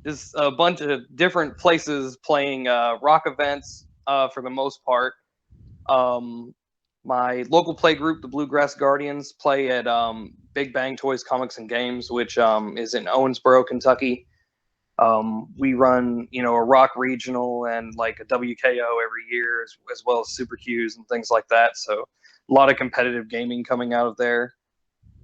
just a bunch of different places playing rock events for the most part. Um, my local play group, the Bluegrass Guardians, play at Big Bang Toys, Comics, and Games, which is in Owensboro, Kentucky. We run, a rock regional and like a WKO every year, as well as Super Qs and things like that. So a lot of competitive gaming coming out of there.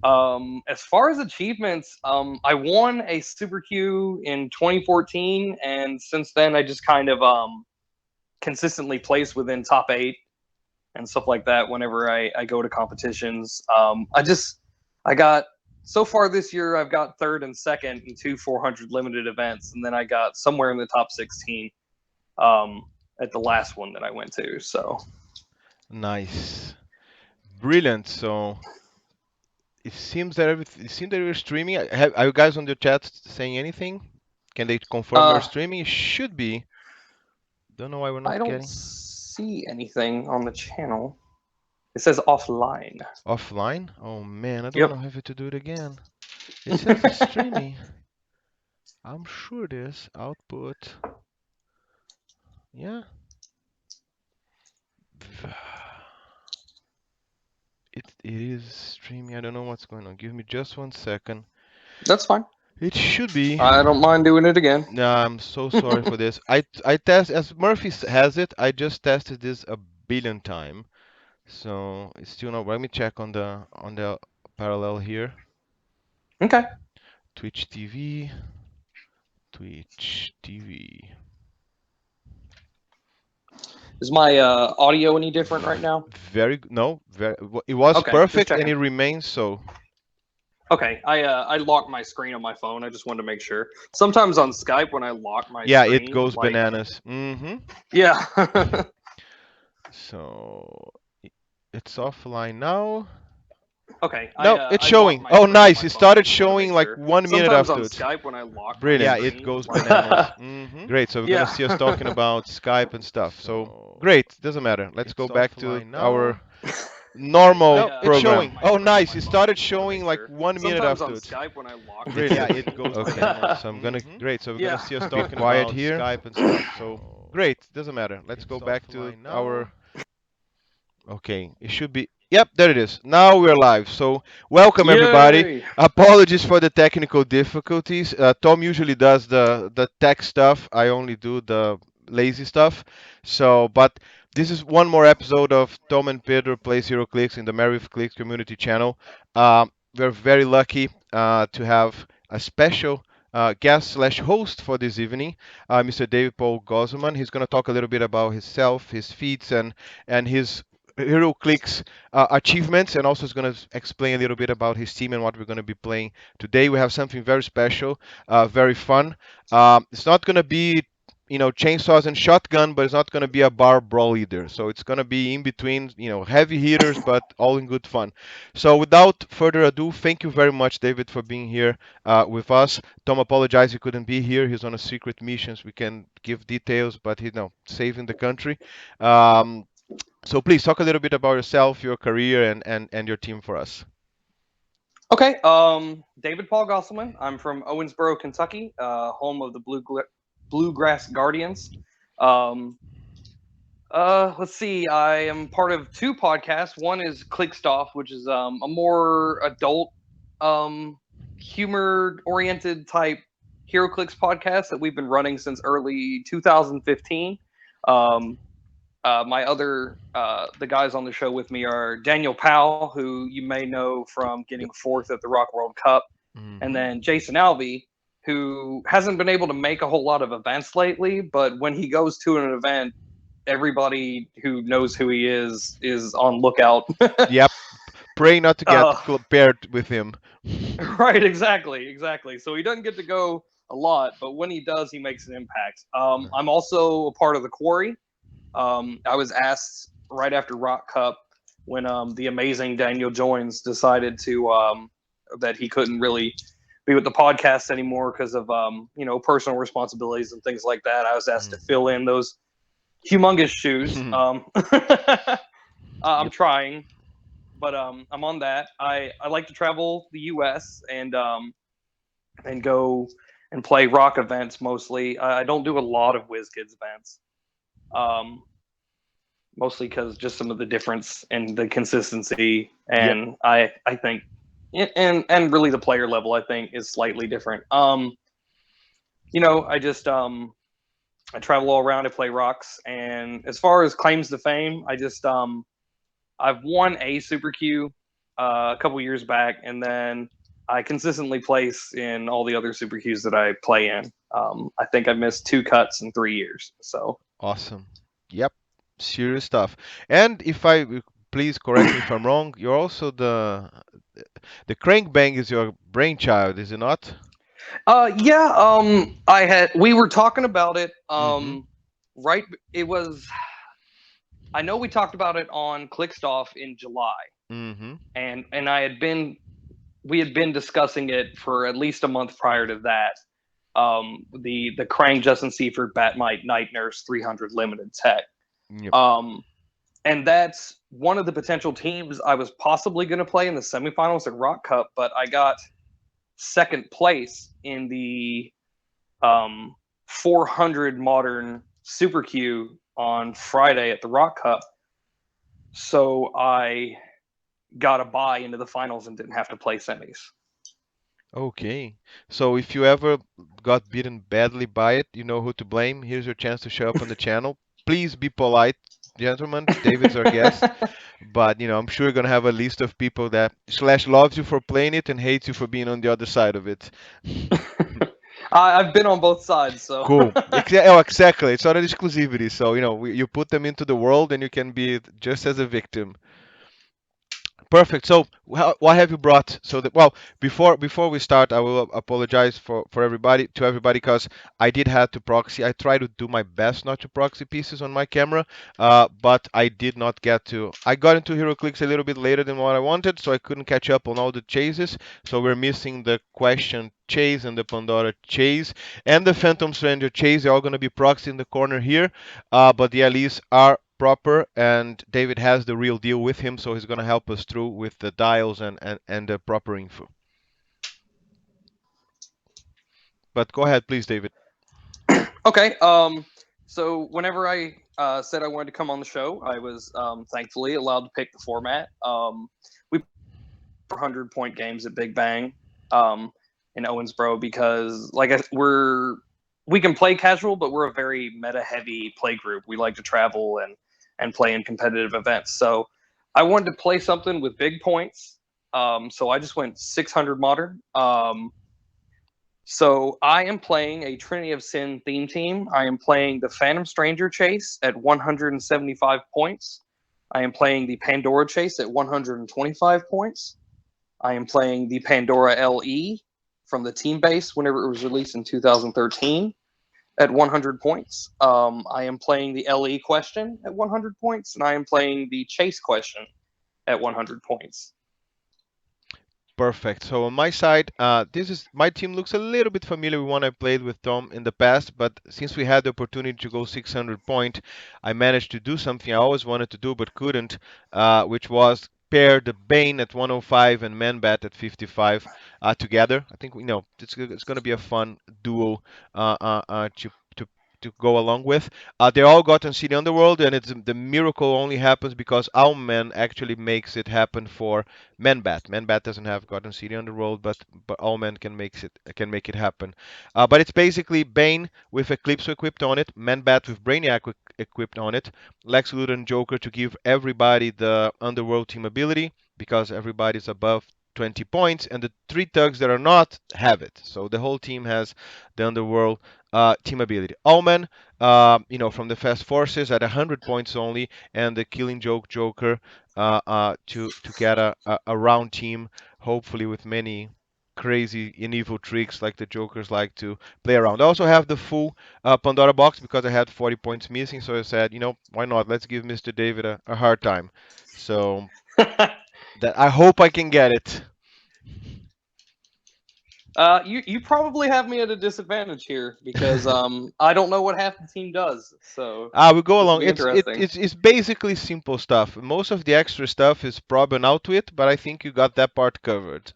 As far as achievements, I won a Super Q in 2014, and since then I just kind of consistently place within top eight and stuff like that whenever I go to competitions. I got so far this year I've got third and second in two 400 limited events, and then I got somewhere in the top 16 um, at the last one that I went to. So Nice. Brilliant. So it seems that you're streaming. Are you guys on the chat saying anything? Can they confirm you're uh, streaming? It should be. Don't know why we're I not don't getting see anything on the channel. It says offline. offline. Oh man, I don't want Yep. to have to do it again. It says it's streaming. I'm sure it is. Output. Yeah. It is streaming. I don't know what's going on. Give me just 1 second. That's fine. It should be. I don't mind doing it again. No, I'm so sorry for this. I test as Murphy has it. I just tested this a billion time, so it's still not. Let me check on the parallel here. Okay. Twitch TV, Twitch TV. Is my audio any different right now? Very no, it was Okay, just perfect and checking. it remains so. Okay, I locked my screen on my phone. I just wanted to make sure. Sometimes on Skype when I lock my Yeah, it screen, goes like bananas. yeah. So it's offline now. Okay, No, it's I locked showing. my Oh, screen on nice. my It phone. I started just wanted to showing make like sure. 1 minute Sometimes on afterwards. Skype when I lock my Brilliant. Yeah, it screen, goes like bananas. Great. So we're gonna yeah. see us talking about Skype and stuff. So great. Doesn't matter. Let's go back to our Okay, normal I it's I showing. locked my Oh, screen on nice. my It phone. I started just wanted to showing make like sure. 1 minute Sometimes on afterwards. Skype when I lock my Brilliant. screen, Okay. like So I'm gonna great. So we're gonna yeah. see us talking quiet here. Skype and stuff. So great. Doesn't matter. Let's go back to our Okay, it should be. Yep, there it is. Now we're live. So, welcome everybody. Yay! Apologies for the technical difficulties. Tom usually does the tech stuff. I only do the lazy stuff. So, but this is one more episode of Tom and Pedro plays Heroclix in the Mary Clicks community channel. We're very lucky to have a special guest slash host for this evening, Mr. David Paul Gosselman. He's going to talk a little bit about himself, his feats, and his HeroClix achievements, and also is going to explain a little bit about his team and what we're going to be playing today. We have something very special, very fun. It's not going to be chainsaws and shotgun, but it's not going to be a bar brawl either. So it's going to be in between, heavy hitters, but all in good fun. So without further ado, thank you very much, David, for being here with us. Tom apologized he couldn't be here. He's on a secret missions. We can give details, but saving the country. Um, so please talk a little bit about yourself, your career, and your team for us. Okay, David Paul Gosselman. I'm from Owensboro, Kentucky, home of the Bluegrass Guardians. Um, let's see. I am part of two podcasts. One is Clickstuff, which is a more adult, humor-oriented type HeroClix podcast that we've been running since early 2015. Um, my other the guys on the show with me are Daniel Powell, who you may know from getting Yep. fourth at the Rock World Cup, and Hmm. then Jason Alvey, who hasn't been able to make a whole lot of events lately, but when he goes to an event, everybody who knows who he is on lookout. Yep. Pray not to get uh, paired with him. right, exactly. So he doesn't get to go a lot, but when he does, he makes an impact. I'm also a part of the Quarry. I was asked right after Rock Cup when the amazing Daniel Joins decided to that he couldn't really be with the podcast anymore because of personal responsibilities and things like that. I was asked to fill in those humongous shoes. I'm Yep. trying, but I'm on that. I like to travel the U.S. and go and play rock events mostly. I don't do a lot of WizKids events, um, mostly because just some of the difference and the consistency, Yep. and I think, and really the player level I think is slightly different. I just I travel all around. I play rocks, and as far as claims to fame, I've won a Super Q a couple years back, and then I consistently place in all the other Super Qs that I play in. I think I missed 2 cuts in 3 years. So, Awesome. Yep. Serious stuff. And if I please correct me if I'm wrong, you're also the crank bang is your brainchild, is it not? yeah, we were talking about it. Mm-hmm. Right, it was. I know we talked about it on Clickstuff in July, Mm-hmm. and we had been discussing it for at least a month prior to that. The Krang Justin Seaford Batmite Night Nurse 300 limited tech. Yep. Um, and that's one of the potential teams I was possibly going to play in the semifinals at Rock Cup, but I got second place in the 400 modern Super Q on Friday at the Rock Cup. So I got a bye into the finals and didn't have to play semis. Okay. So if you ever got beaten badly by it, you know who to blame. Here's your chance to show up on the channel. Please be polite, gentlemen. David's our guest. But, I'm sure you're gonna have a list of people that slash loves you for playing it and hates you for being on the other side of it. I've been on both sides, so. Cool. Oh, exactly. It's not an exclusivity. So, you put them into the world and you can be just as a victim. Perfect. So, what have you brought? So that well, before we start, I will apologize for everybody because I did have to proxy. I try to do my best not to proxy pieces on my camera, but I did not get to. I got into Heroclix a little bit later than what I wanted, so I couldn't catch up on all the chases. So we're missing the question chase and the Pandora chase and the Phantom Stranger chase. They're all going to be proxy in the corner here, but the LEs are proper, and David has the real deal with him, so he's going to help us through with the dials and the proper info. But go ahead, please, David. Okay. So whenever I said I wanted to come on the show, I was thankfully allowed to pick the format. We 100-point games at Big Bang in Owensboro because, we can play casual, but we're a very meta-heavy play group. We like to travel and play in competitive events. So I wanted to play something with big points. So I just went 600 modern. So I am playing a Trinity of Sin theme team. I am playing the Phantom Stranger Chase at 175 points. I am playing the Pandora Chase at 125 points. I am playing the Pandora LE from the team base whenever it was released in 2013 at 100 points. I am playing the LE question at 100 points, and I am playing the Chase question at 100 points. Perfect. So on my side, this is my team looks a little bit familiar with one I played with Tom in the past, but since we had the opportunity to go 600 point, I managed to do something I always wanted to do but couldn't, which was pair the Bane at 105 and Manbat at 55 together. I think it's going to be a fun duo to to go along with. They all got on City Underworld, and it's the miracle only happens because Owlman actually makes it happen for Manbat. Manbat doesn't have Gotham City Underworld, but Owlman can make it happen. But it's basically Bane with Eclipse equipped on it, Manbat with Brainiac equipped on it, Lex Luthor and Joker to give everybody the Underworld team ability because everybody's above 20 points, and the three thugs that are not have it. So the whole team has the Underworld team ability. Allman, from the Fast Forces at 100 points only, and the Killing Joke Joker to get a round team, hopefully with many crazy and evil tricks like the Jokers like to play around. I also have the full Pandora box because I had 40 points missing, so I said, why not? Let's give Mr. David a hard time. So that I hope I can get it. You probably have me at a disadvantage here because I don't know what half the team does. So We go this will along. be It's interesting. it's basically simple stuff. Most of the extra stuff is prob and outwit, but I think you got that part covered.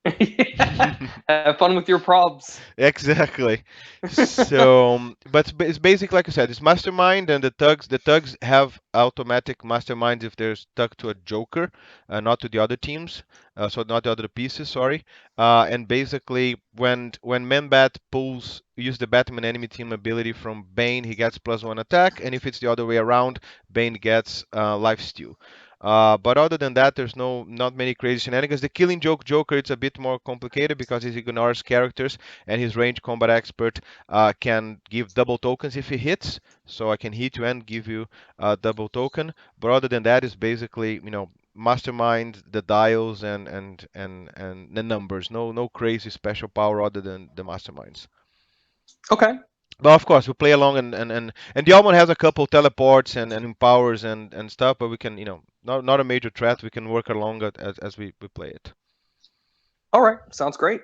Yeah. Have fun with your probs. Exactly. So, it's basic, like I said, it's mastermind, and the thugs have automatic masterminds if they're stuck to a joker, not to the other teams, so not the other pieces, sorry. And basically, when Membat use the Batman enemy team ability from Bane, he gets +1 attack, and if it's the other way around, Bane gets life steal. But other than that, there's not many crazy shenanigans. The Killing Joke Joker, it's a bit more complicated because he ignores characters, and his range combat expert can give double tokens if he hits. So I can hit you and give you a double token. But other than that, it's basically mastermind the dials and the numbers. No crazy special power other than the masterminds. Okay. But of course, we play along, and the Almond has a couple teleports and empowers and stuff, but we can, not a major threat. We can work along it as we play it. All right. Sounds great.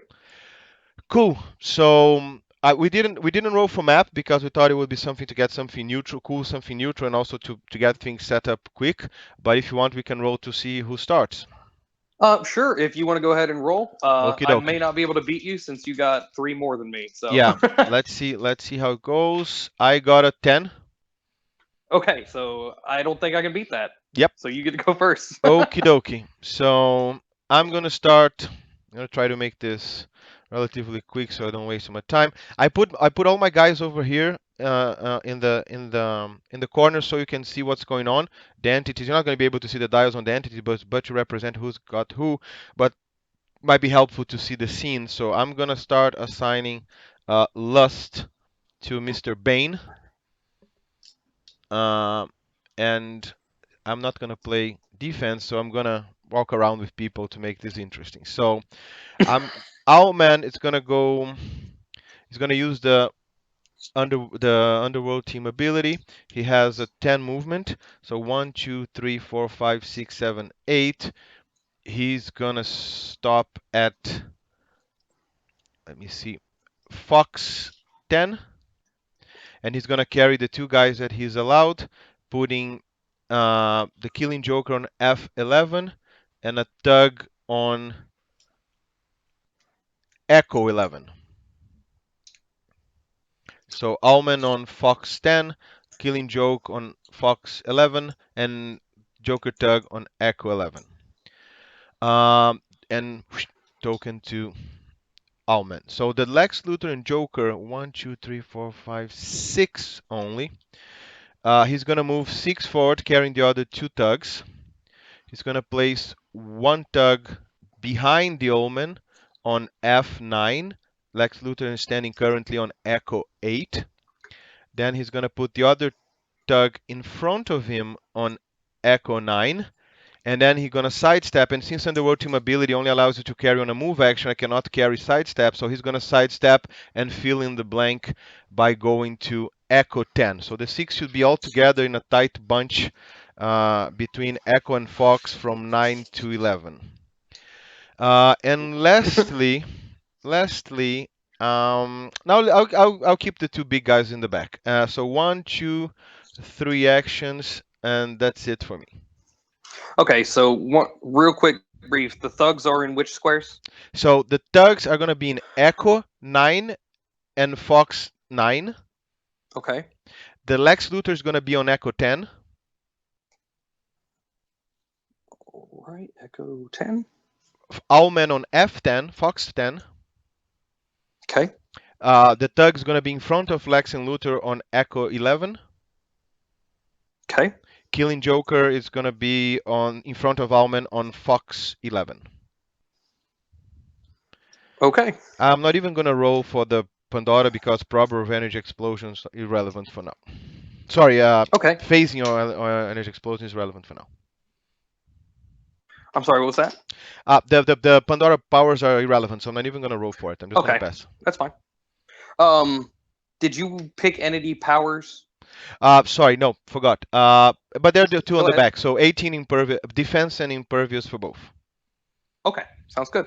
Cool. So we didn't roll for map because we thought it would be something to get something neutral, cool, something neutral, and also to get things set up quick. But if you want, we can roll to see who starts. Sure. If you want to go ahead and roll, Okie I dokie. may not be able to beat you since you got three more than me. So, Yeah. Let's see how it goes. I got a 10. okay. So I don't think I can beat that. Yep. So you get to go first. Okie dokie. So I'm gonna start. I'm gonna try to make this relatively quick so I don't waste my time. I put all my guys over here in the corner so you can see what's going on. The entities, you're not gonna be able to see the dials on the entity, but you represent who's got who. But might be helpful to see the scene. So I'm gonna start assigning Lust to Mr. Bane, uh, and I'm not gonna play defense, so I'm gonna walk around with people to make this interesting. So I'm Owlman is gonna go. He's gonna use the underworld team ability. He has a 10 movement. So 1, 2, 3, 4, 5, 6, 7, 8. He's gonna stop at, let me see, Fox 10, and he's gonna carry the two guys that he's allowed, putting the Killing Joker on F11 and a Thug on Echo 11. So Alman on Fox 10, Killing Joke on Fox 11, and Joker Tug on Echo 11. And token to Alman. So the Lex Luthor and Joker, 1, 2, 3, 4, 5, 6 only. He's gonna move 6 forward, carrying the other two Tugs. He's gonna place one Tug behind the Omen on F9. Lex Luthor is standing currently on Echo 8. Then he's gonna put the other Tug in front of him on Echo 9. And then he's gonna sidestep, and since Underworld Team ability only allows you to carry on a move action, I cannot carry sidestep, so he's gonna sidestep and fill in the blank by going to Echo 10. So the 6 should be all together in a tight bunch between Echo and Fox from 9 to 11. And lastly, now I'll keep the two big guys in the back. So 1, 2, 3 actions, and that's it for me. Okay. So one real quick brief. The thugs are in which squares? So the thugs are gonna be in Echo 9 and Fox 9. Okay. The Lex Luthor is gonna be on Echo 10. All right. Echo 10. Owlman on F10, Fox 10. Okay. The thug's gonna be in front of Lex and Luthor on Echo 11. Okay. Killing Joker is gonna be in front of Owlman on Fox 11. Okay. I'm not even gonna roll for the Pandora because proper of energy explosions irrelevant for now. Sorry, Okay. phasing or energy explosion is relevant for now. I'm sorry. What was that? The Pandora powers are irrelevant, so I'm not even gonna roll for it. I'm just gonna Okay. pass. That's fine. Did you pick entity powers? Sorry, no, forgot. But there are the two on Go the ahead. back, so 18 impervious, defense and impervious for both. Okay. Sounds good.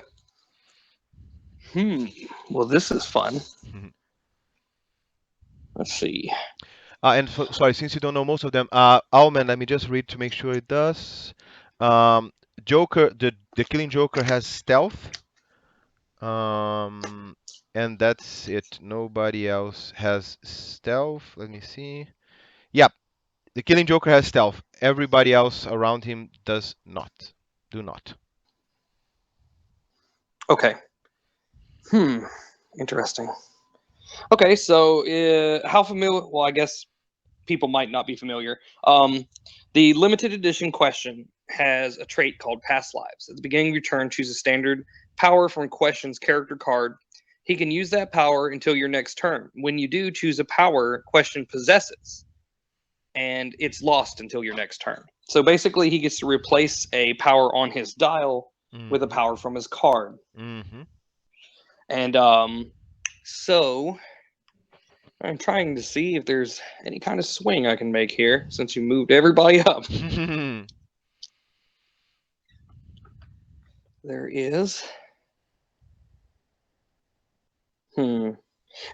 Well, this is fun. Let's see. Sorry, since you don't know most of them, Owlman, let me just read to make sure it does. Um, Joker, the Killing Joker has stealth. And that's it. Nobody else has stealth. Let me see. Yep, the Killing Joker has stealth. Everybody else around him does not. Do not. Okay. Hmm. Interesting. Okay, so how familiar? Well, I guess people might not be familiar. The limited edition question has a trait called Past Lives. At the beginning of your turn, choose a standard power from question's character card. He can use that power until your next turn. When you do, choose a power question possesses, and it's lost until your next turn. So basically, he gets to replace a power on his dial with a Mm-hmm. power from his card. Mm-hmm. And so I'm trying to see if there's any kind of swing I can make here since you moved everybody up. There is. Hmm.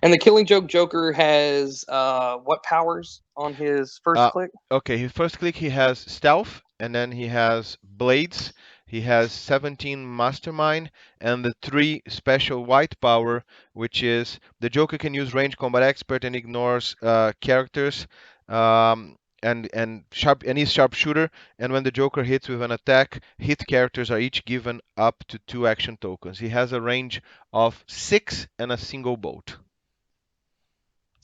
And the Killing Joke Joker has what powers on his first Uh, click? okay, his first click he has stealth, and then he has blades. He has 17 mastermind, and the three special white power, which is the Joker can use range combat expert and ignores characters, and sharp and he's sharpshooter. And when the Joker hits with an attack, hit characters are each given up to 2 action tokens. He has a range of 6 and a single bolt.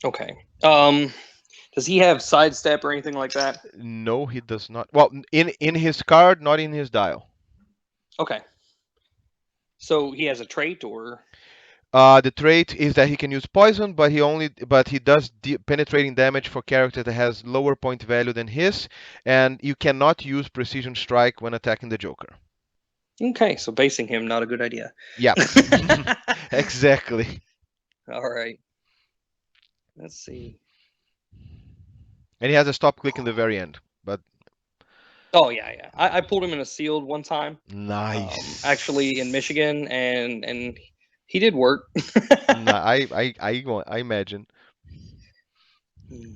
Okay. Does he have sidestep or anything like that? No, he does not. Well, in his card, not in his dial. Okay. So he has a trait or The trait is that he can use poison, but he does penetrating damage for character that has lower point value than his, and you cannot use precision strike when attacking the Joker. okay, so basing him not a good idea. Yeah, exactly. All right. Let's see. And he has a stop click in the very end. But Oh yeah. I pulled him in a sealed one time. Actually in nice. Michigan, and he did work. I imagine. Hmm.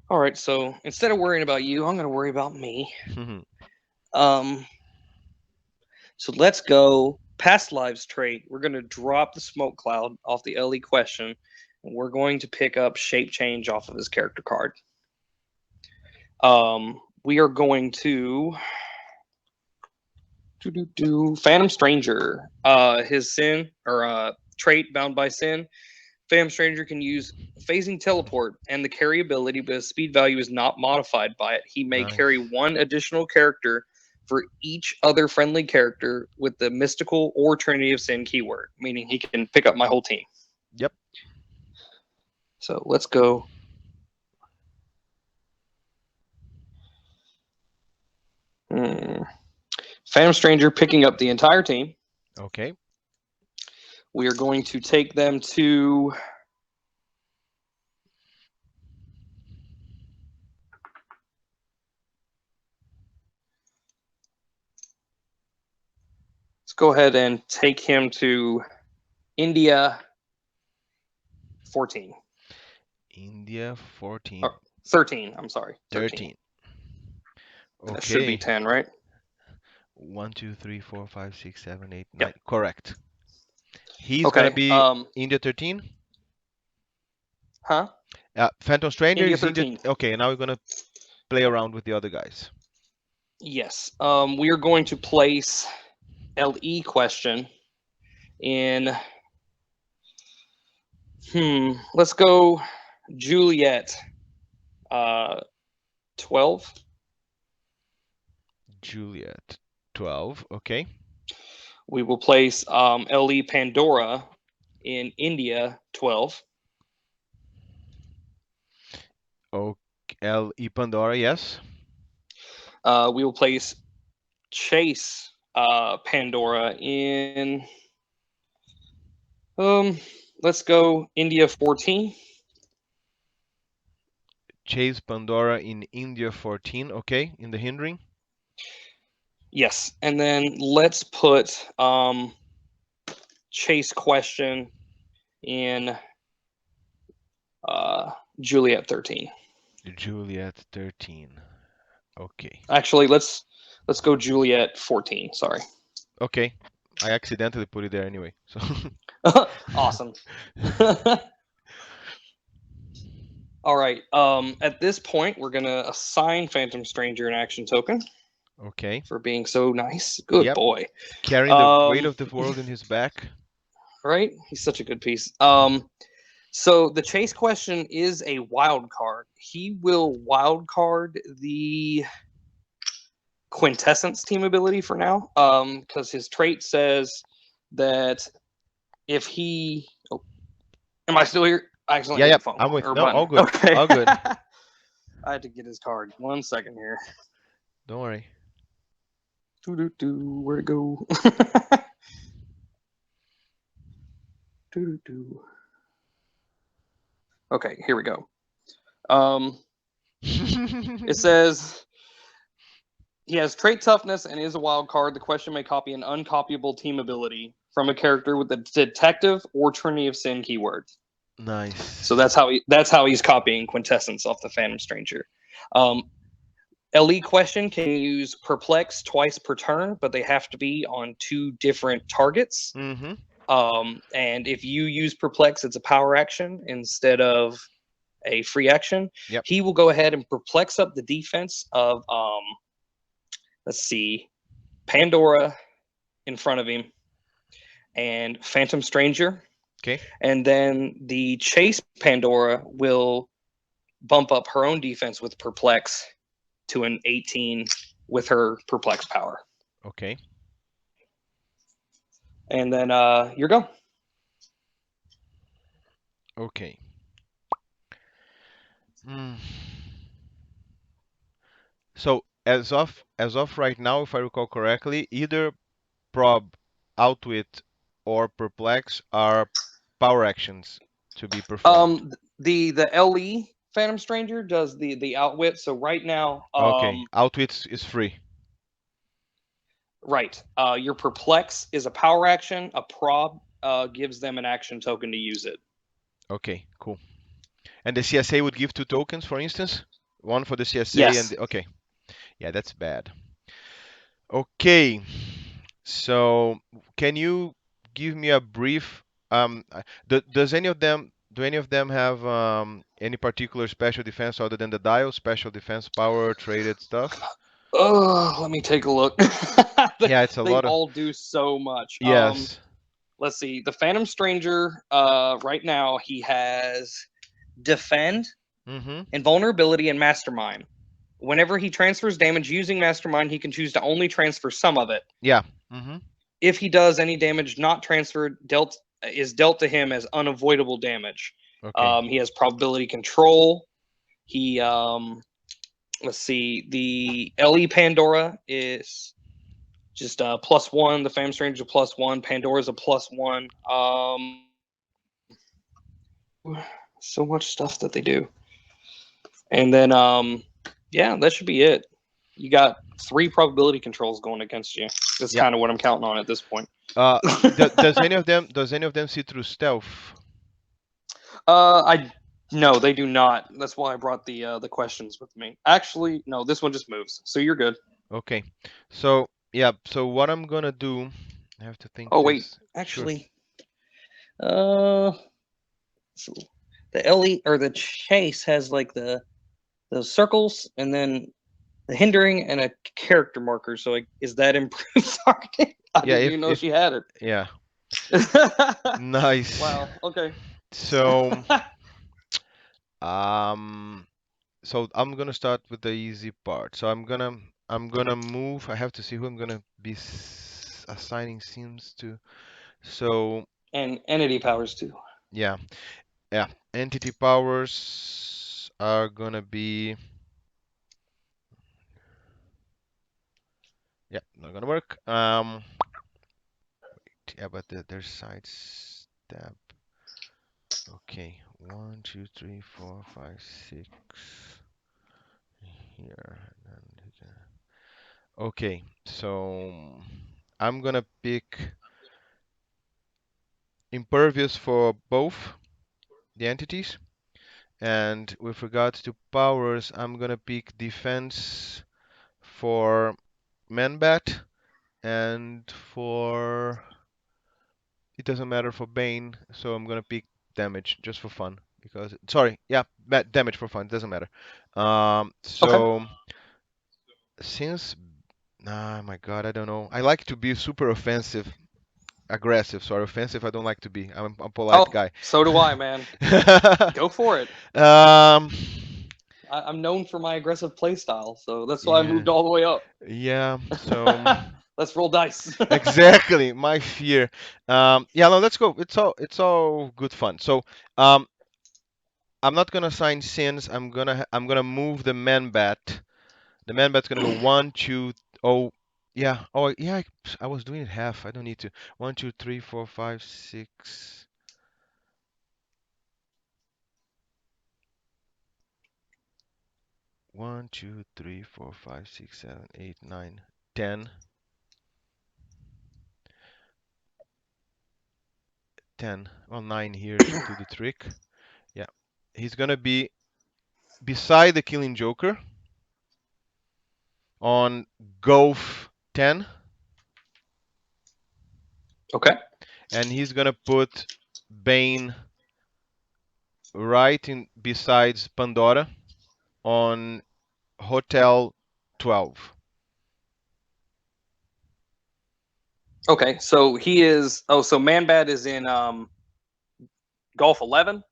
All right, so instead of worrying about you, I'm going to worry about me. Um, so let's go past lives trait. We're going to drop the smoke cloud off the LE question, and we're going to pick up shape change off of his character card. We are going to do Phantom Stranger. His sin or trait bound by sin. Phantom Stranger can use phasing teleport and the carry ability, but his speed value is not modified by it. He may carry Nice. one additional character for each other friendly character with the mystical or Trinity of Sin keyword, meaning he can pick up my whole team. Yep. So let's go. Phantom Stranger picking up the entire team. Okay. We are going to take them to let's go ahead and take him to India 14. India 14. Or 13, I'm sorry. 13. 13. That should be Okay. 10, right? 1, 2, 3, 4, 5, 6, 7, 8, 9. Yep. Correct. He's gonna Okay. be India 13. Huh? Phantom Stranger India is India. 13. Okay, now we're gonna play around with the other guys. Yes. We are going to place LE question in. Let's go Juliet 12. Juliet 12. Okay. We will place LE Pandora in India 12. Okay. L.E. Pandora. Yes. We will place Chase Pandora in. Let's go India 14. Chase Pandora in India 14. Okay. In the hindering. Yes, and then let's put Chase question in Juliet 13. Juliet 13. Okay. Actually, let's go Juliet 14. Sorry. Okay. I accidentally put it there anyway. So Awesome. All right. At this point, we're gonna assign Phantom Stranger an action token okay. for being so nice. Good Yep. boy. Carrying the weight Um, of the world in his back. right? He's such a good piece. So the chase question is a wild card. He will wild card the quintessence team ability for now. Because his trait says that if he am I still here? I accidentally Yeah, hit yeah. the phone I'm with. or No, button. all good. Okay. All good. I had to get his card. 1 second here. Don't worry. Where'd it go? Doo-doo-doo. Okay, here we go. It says he has trait toughness and is a wild card. The question may copy an uncopyable team ability from a character with the detective or Trinity of Sin keyword. So Nice. that's how he's copying quintessence off the Phantom Stranger. Um, LE question can use perplex twice per turn, but they have to be on two different targets. Mm-hmm. And if you use perplex, it's a power action instead of a free action. Yep. He will go ahead and perplex up the defense of let's see, Pandora in front of him and Phantom Stranger. Okay. And then the chase Pandora will bump up her own defense with perplex to an 18 with her perplex power. Okay. And then your go. Okay. Mm. So as of right now, if I recall correctly, either prob, outwit, or perplex are power actions to be performed. The LE Phantom Stranger does the outwit. So right now, Okay. Outwit is free. right, your perplex is a power action. A prob gives them an action token to use it. Okay. Cool. And the CSA would give two tokens, for instance, one for the CSA and Yes. the, okay. Yeah, that's bad. Okay. So can you give me a brief does any of them do any of them have any particular special defense other than the dial, special defense power, traded stuff? Oh, let me take a look. Yeah, it's a They lot of all do so much. yes. Let's see. The Phantom Stranger, right now he has defend, Mm-hmm. invulnerability, and mastermind. Whenever he transfers damage using mastermind, he can choose to only transfer some of it. Yeah. Mm-hmm. If he does, any damage not transferred is dealt to him as unavoidable damage. Okay. He has probability control. He let's see. The LE Pandora is just +1. The Phantom Stranger is +1. Pandora's a +1. So much stuff that they do. And then yeah, that should be it. You got 3 probability controls going against you. That's Yeah. kind of what I'm counting on at this point. Uh does any of them see through stealth? I no, they do not. That's why I brought the questions with me. Actually, no, this one just moves, so you're good. Okay. So yeah, so what I'm gonna do, I have to think Oh wait, this. Sure. actually, uh, so the LE or the chase has like those circles and then the hindering and a character marker. So like, is that improved targeting? I Yeah, didn't if even know if she had it. yeah. Nice. Wow. Okay. So, um, so I'm gonna start with the easy part. So I'm gonna move. I have to see who I'm gonna be assigning scenes to. So And entity powers too. yeah, yeah. Entity powers are gonna be yeah, not gonna work. Yeah, but there's side step. Okay, 1, 2, 3, 4, 5, 6 here. And then okay, so I'm gonna pick impervious for both the entities, and with regards to powers, I'm gonna pick defense for Manbat and for it doesn't matter for Bane, so I'm gonna pick damage just for fun because sorry, yeah, damage for fun. It doesn't matter. Okay. So since my God, I don't know. I like to be super offensive, aggressive. Sorry, offensive. I don't like to be. I'm a polite Oh, guy. so do I, man. Go for it. um, I'm known for my aggressive play style, so that's why I yeah, moved all the way up. yeah. So Let's roll dice. exactly my fear. Yeah, no, let's go. It's all good fun. So um, I'm not gonna assign sins. I'm gonna move the man bat. The man bat's gonna go one, two, oh, yeah, oh yeah. I was doing it half. I don't need to. One, two, three, four, five, six. One, two, three, four, five, six, 7, 8, 9, 10. 10. Well, 9 here should do the trick. Yeah. He's gonna be beside the Killing Joker on Golf 10, Okay. and he's gonna put Bane right in besides Pandora on Hotel 12. Okay. So he is. Oh, so Man-Bat is in Golf 11.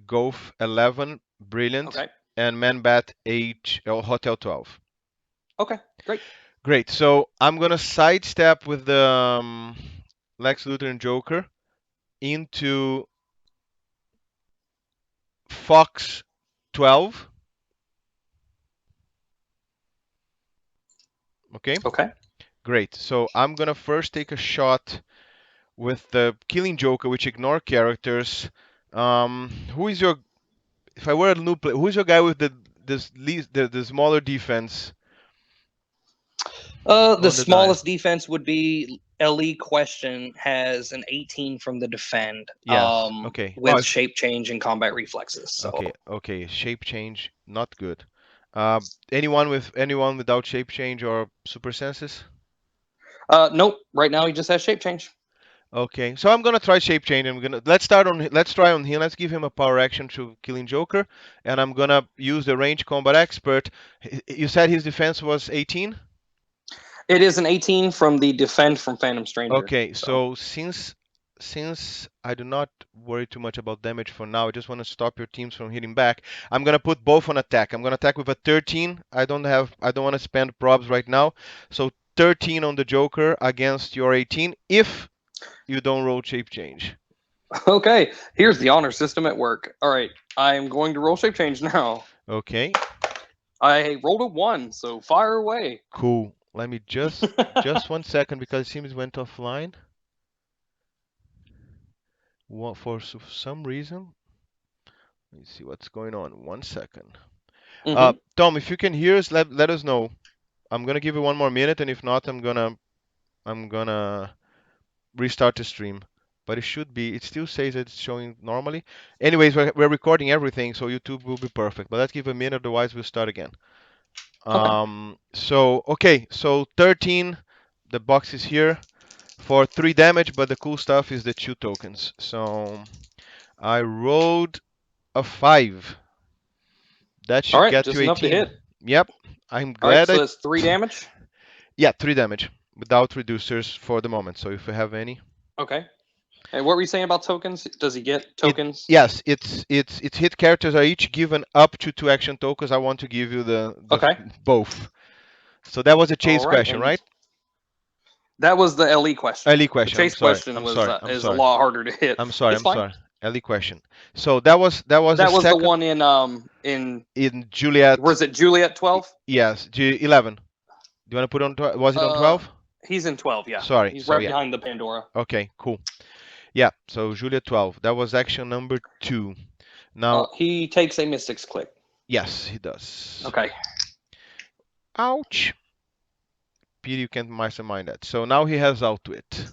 Golf 11, brilliant, Okay. and Man-Bat H Hotel 12. Okay. Great. Great. So I'm gonna sidestep with the Lex Luthor and Joker into Fox 12. Okay. Okay. Great. So I'm gonna first take a shot with the Killing Joker, which ignore characters. Who is your? If I were a new player, who's your guy with the this least the smaller defense The on the die? smallest defense would be LE question has an 18 from the defend, Yes. Okay. Oh, with shape change and combat reflexes. So, okay. Okay. Shape change, not good. Uh, anyone without shape change or super senses? nope. Right now he just has shape change. Okay, so I'm gonna try shape change. Let's try on him. Let's give him a power action to Killing Joker, and I'm gonna use the range combat expert. You said his defense was 18. It is an 18 from the defend from Phantom Stranger. Okay, So, so since I do not worry too much about damage for now, I just want to stop your teams from hitting back. I'm gonna put both on attack. I'm gonna attack with a 13. I don't want to spend probs right now. So 13 on the Joker against your 18 if you don't roll shape change. okay. Here's the honor system at work. All right. I'm going to roll shape change now. Okay. I rolled a 1, so fire away. Cool. Let me just 1 second because it seems it went offline. For some reason. Let me see what's going on. 1 second. Mm-hmm. Tom, if you can hear us, let us know. I'm gonna give you 1 more minute, and if not, I'm gonna restart the stream. But it should be. It still says it's showing normally. Anyways, we're recording everything, so YouTube will be perfect. But let's give a minute, otherwise we'll start again. Okay. So okay, so 13. The box is here for 3 damage, but the cool stuff is the 2 tokens. So I rolled a 5. That All should right. get to Just enough to 18. hit. Yep. I'm All right. glad So I. that's 3 damage. Yeah, 3 damage without reducers for the moment. So if you have any. Okay. And what were you saying about tokens? Does he get It tokens? yes, it's hit characters are each given up to 2 action tokens. I want to give you the Okay. both. So that was a All chase right. question, And right? that was the LE question. Early The question. I'm chase sorry. question I'm was sorry. I'm is a sorry. lot harder to hit. I'm sorry. It's I'm fine. sorry. Early question. So that was the That was the second one in in Juliet. was it Juliet 12? Yes, 11. Do you want to put on? Was it on Uh, 12? he's in 12. Yeah, Sorry. he's So right yeah. behind the Pandora. Okay. Cool. Yeah. So Juliet 12. That was action number 2. Now, He takes a Mystic's Click. yes, he does. Okay. Ouch. Pity you can't mastermind that. So now he has outwit.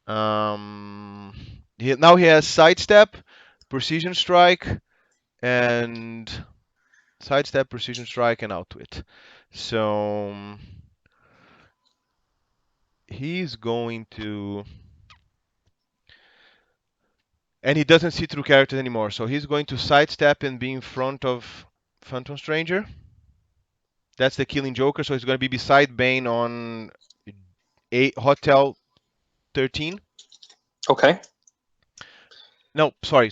Um, now he has sidestep, precision strike, and sidestep, precision strike, and outwit. So he's going to, and he doesn't see through characters anymore, so he's going to sidestep and be in front of Phantom Stranger. That's the Killing Joker, so he's going to be beside Bane on Hotel 13. Okay. No, sorry.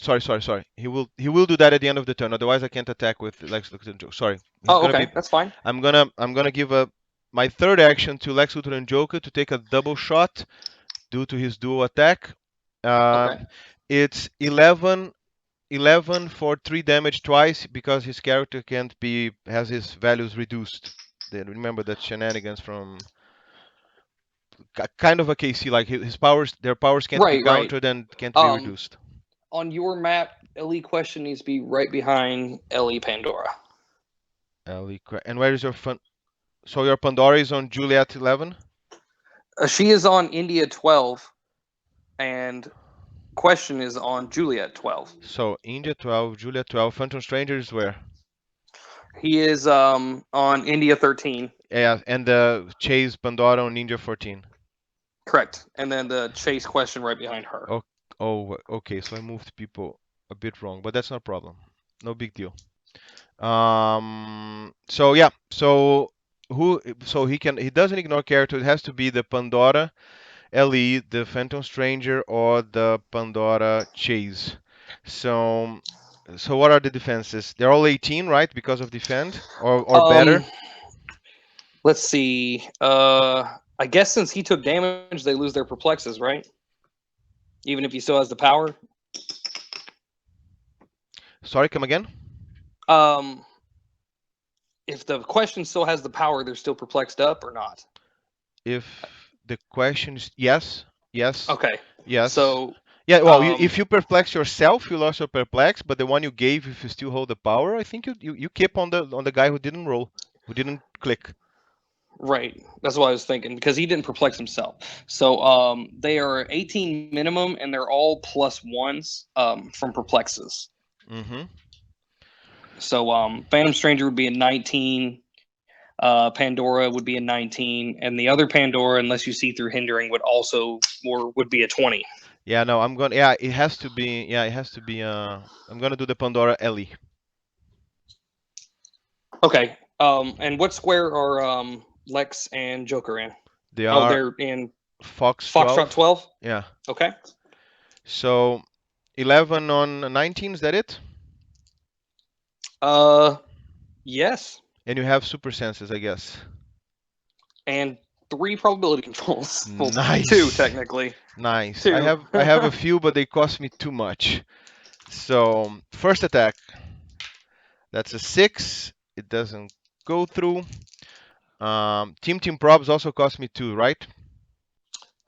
He will do that at the end of the turn. Otherwise, I can't attack with Lex Luthor and Joker. Sorry, he's Oh, gonna be. okay. That's fine. I'm gonna give my third action to Lex Luthor and Joker to take a double shot due to his dual attack. Okay. It's 11 for 3 damage twice because his character can't be has his values reduced. Remember that shenanigans from kind of a KC, like his powers, their powers can't be Right, right. countered and can't be Um, reduced. on your map, Ellie Question needs to be right behind Ellie Pandora. And where is your fun? So your Pandora is on Juliet 11. She is on India 12, and Question is on Juliet 12. So India 12, Juliet 12, Phantom Stranger is where? He is on India 13. Yeah, and the Chase Pandora on Ninja 14. Correct. And then the Chase Question right behind her. Oh, okay. So I moved people a bit wrong, but that's not a problem. No big deal. So yeah. So he doesn't ignore character. It has to be the Pandora LE, the Phantom Stranger, or the Pandora Chase. So what are the defenses? They're all 18, right? Because of defend or better. Let's see. I guess since he took damage, they lose their perplexes, right? Even if he still has the power. Sorry, come again? Um, if the question still has the power, they're still perplexed up or not? If the question is yes, yes, Okay. yes. So Yeah, well, if you perplex yourself, you lost your perplex, but the one you gave, if you still hold the power, I think you keep on the guy who didn't roll, who didn't click. right. That's what I was thinking because he didn't perplex himself. So they are 18 minimum and they're all plus ones from perplexes. Mm-hmm. So Phantom Stranger would be a 19. Pandora would be a 19, and the other Pandora, unless you see through hindering, would be a 20. Yeah, no, I'm gonna. Yeah, it has to be. Yeah, it has to be. I'm gonna do the Pandora Ellie. Okay. And what square are Lex and Joker in? They Oh, are they're in Fox Foxtrot 12. 12. Yeah. Okay. So 11 on 19. Is that it? Uh, yes. And you have super senses, I guess. And 3 probability controls. Well, 2 Nice. technically. Nice. 2. I have a few, but they cost me too much. So first attack. That's a 6. It doesn't go through. Team probs also cost me 2, right?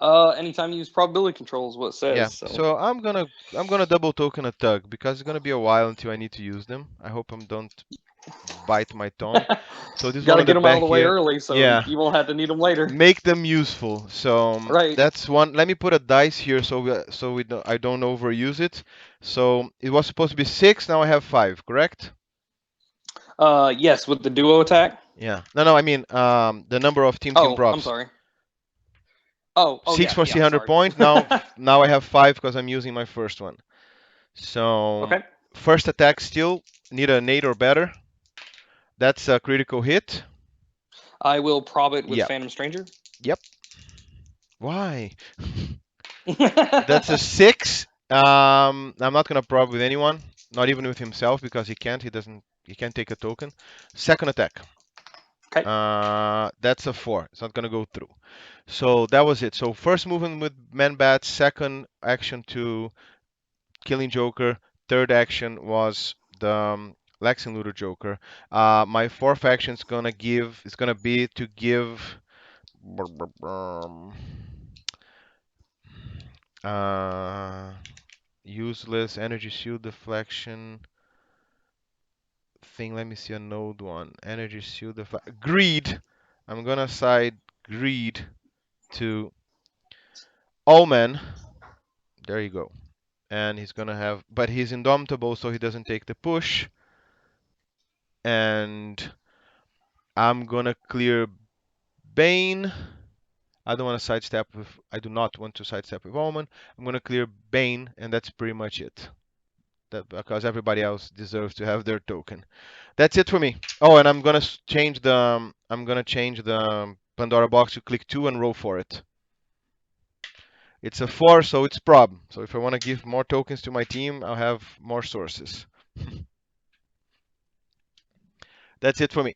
Anytime you use probability control is what it says. Yeah. So, So I'm gonna double token a tug because it's gonna be a while until I need to use them. I hope I don't bite my tongue. So this one gotta on the get them out of back the way here. early so Yeah. you won't have to need them later. Make them useful. So Right. that's one. Let me put a dice here I don't overuse it. So it was supposed to be 6. Now I have 5. Correct? Yes, with the duo attack. Yeah. No. I mean the number of team Oh, I'm props. sorry. Oh, 6 yeah, for yeah. 300 Sorry. point. Now I have 5 because I'm using my first one. So Okay. first attack still need an 8 or better. That's a critical hit. I will prob it with Yep. Phantom Stranger. Yep. Why? That's a 6. I'm not gonna prob with anyone, not even with himself because he can't. He can't take a token. Second attack. Okay. That's a 4. It's not gonna go through. So that was it. So first movement with Man Bat. Second action to Killing Joker. Third action was the Lex and Luthor Joker. My fourth action is gonna be to give. Uh, Useless energy shield deflection thing. Let me see a node one. Energy shield greed. I'm gonna side greed to Allman. There you go. And he's gonna have, but he's indomitable, so he doesn't take the push. And I'm gonna clear Bane. I don't want to sidestep with. I do not want to sidestep with Omen. I'm gonna clear Bane, and that's pretty much it. That because everybody else deserves to have their token. That's it for me. Oh, and I'm gonna change the. I'm gonna change the Pandora box to click 2 and roll for it. It's a 4, so it's prob. So if I want to give more tokens to my team, I'll have more sources. That's it for me.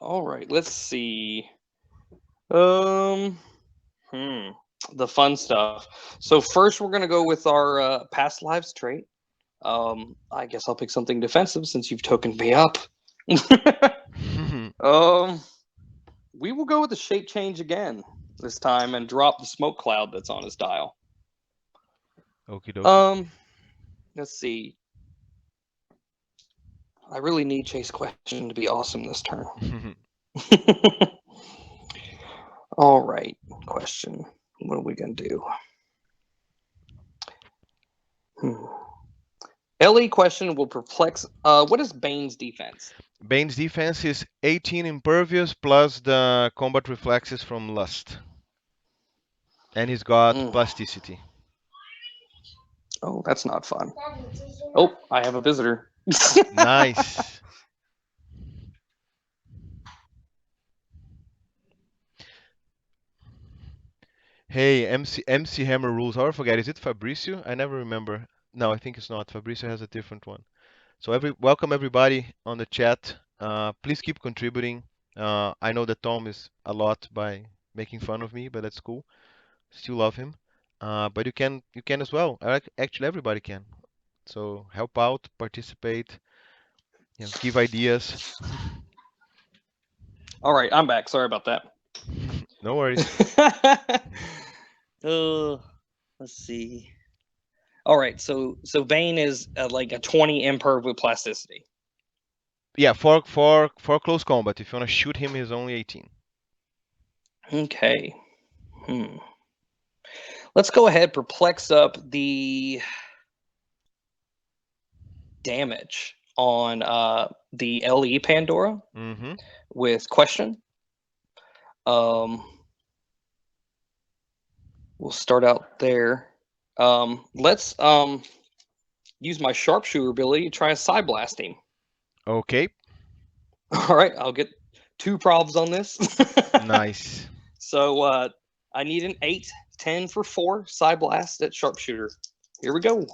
All right, let's see. Um, the fun stuff. So first, we're gonna go with our past lives trait. I guess I'll pick something defensive since you've tokened me up. um, we will go with the shape change again this time and drop the smoke cloud that's on his dial. Okie dokie. Let's see. I really need Chase Question to be awesome this turn. All right, Question. What are we gonna do? LE Question will perplex. What is Bane's defense? Bane's defense is 18 impervious plus the combat reflexes from Lust. And he's got plasticity. Oh, that's not fun. Oh, I have a visitor. Nice. Hey, MC Hammer rules. I forget. Is it Fabricio? I never remember. No, I think it's not. Fabricio has a different one. So welcome everybody on the chat. Please keep contributing. I know that Tom is a lot by making fun of me, but that's cool. Still love him. But you can as well. Actually, everybody can. So help out, participate, give ideas. All right, I'm back. Sorry about that. No worries. Let's see. All right, so Bane is like a 20 imperv with plasticity. Yeah, for close combat. If you want to shoot him, he's only 18. Okay. Let's go ahead, perplex up the damage on the LE Pandora with Question. We'll start out there. Let's use my sharpshooter ability to try a side blast him. Okay. All right, I'll get 2 probs on this. Nice. So I need an 8, 10 for 4 side blast at sharpshooter. Here we go.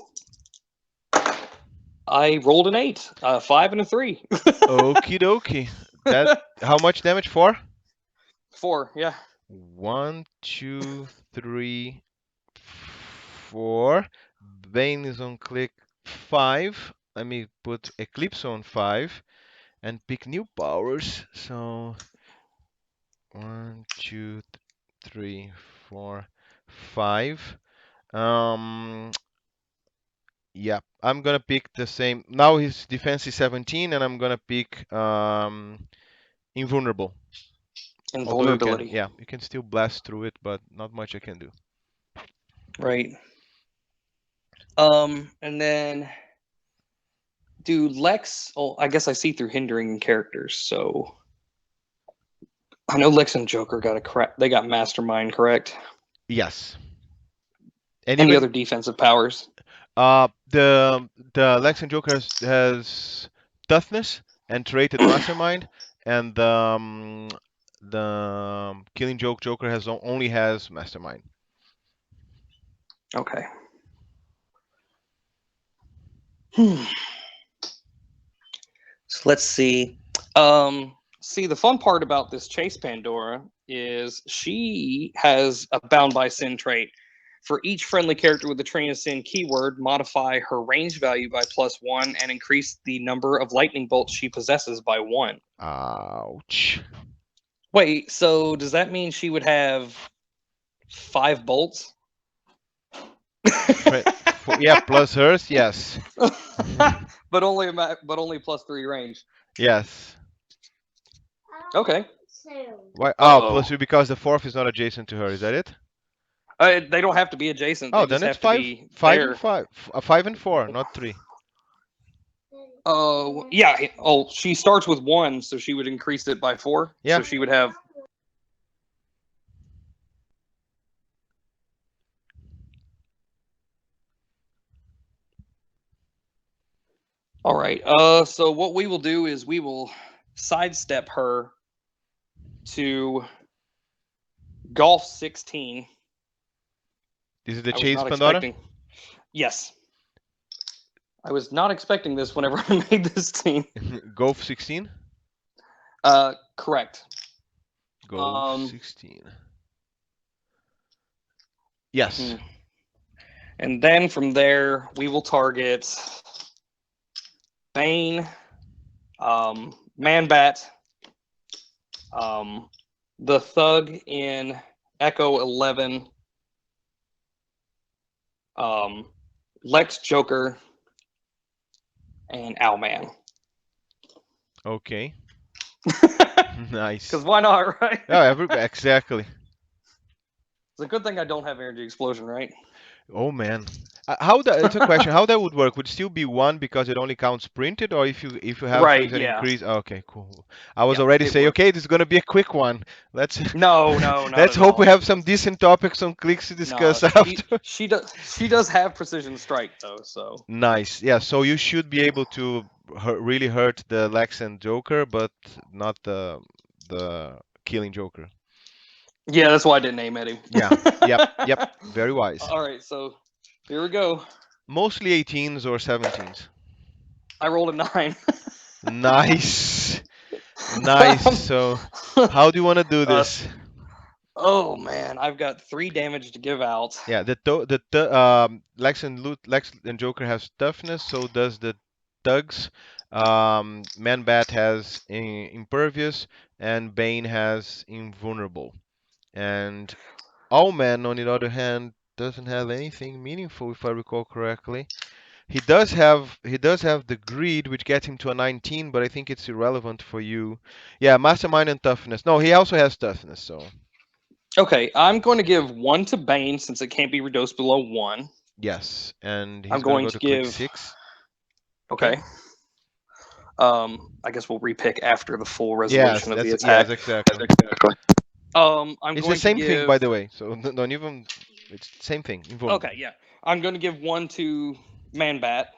I rolled an 8, 5 and a 3. Okie dokie. That how much damage for? 4, yeah. 1, 2, 3, 4. Bane is on click 5. Let me put Eclipse on 5 and pick new powers. So 1, 2, 3, 4, 5. Yeah, I'm gonna pick the same. Now his defense is 17, and I'm gonna pick invulnerable. Although Invulnerability. you can still blast through it, but not much I can do. Right. And then do Lex. Oh, I guess I see through hindering characters, so I know Lex and Joker got they got Mastermind, correct? Yes. And Any even other defensive powers? the Lex and Joker has toughness and trait at Mastermind, and the Killing Joke Joker only has Mastermind. Okay. So let's see. See, the fun part about this Chase Pandora is she has a Bound by Sin trait. For each friendly character with the Train of Sin keyword, modify her range value by +1 and increase the number of lightning bolts she possesses by 1. Ouch. Wait, so does that mean she would have 5 bolts? Yeah, plus hers, yes. but only +3 range. Yes. Okay. Why? Oh, +3 because the 4th is not adjacent to her. Is that it? They don't have to be adjacent. Oh, they then just it's have to be 5 there. and 5. 5 and 4, not 3. Yeah. Oh, she starts with 1, so she would increase it by 4. Yeah. So she would have. All right. So what we will do is we will sidestep her to golf 16. This is the I was chase not Pandora? expecting. Yes. I was not expecting this whenever I made this team. Golf 16? Correct. Golf 16. Yes. Mm-hmm. And then from there, we will target Bane, Man-Bat, the Thug in Echo 11, Lex Joker, and Owlman. Okay. Nice. Because why not, right? Yeah, exactly. It's a good thing I don't have Energy Explosion, right? Oh man. It's a question. How that would work? Would it still be 1 because it only counts printed, or if you have Right, things that yeah. increase? Okay, cool. I was Yeah, already it saying, would. okay, this is gonna be a quick one. Let's No, not let's at hope we all. have some decent topics on clicks to No, discuss after. she does have Precision Strike though, so Nice. Yeah, so you should be able to really hurt the Lex and Joker, but not the killing Joker. yeah, that's why I didn't name Eddie. Yeah. Yep. Very wise. All right, so here we go. Mostly 18s or 17s. I rolled a 9. Nice. Nice. So, how do you want to do Uh, this? oh man, I've got 3 damage to give out. Yeah, Lex and Joker has toughness, so does the thugs. Man Bat has impervious, and Bane has invulnerable. And Owlman, on the other hand, doesn't have anything meaningful, if I recall correctly. He does have the greed, which gets him to a 19, but I think it's irrelevant for you. Yeah, mastermind and toughness. No, he also has toughness, so Okay, I'm going to give 1 to Bane since it can't be reduced below 1. yes. And I'm he's gonna going go to to click give 6. Okay. I guess we'll repick after the full Yes, resolution of the yes, attack. exactly. I'm It's the going to same thing, by give the way. So don't even. It's the same thing. Invulnerable. Okay, yeah. I'm going to give 1 to Man-Bat.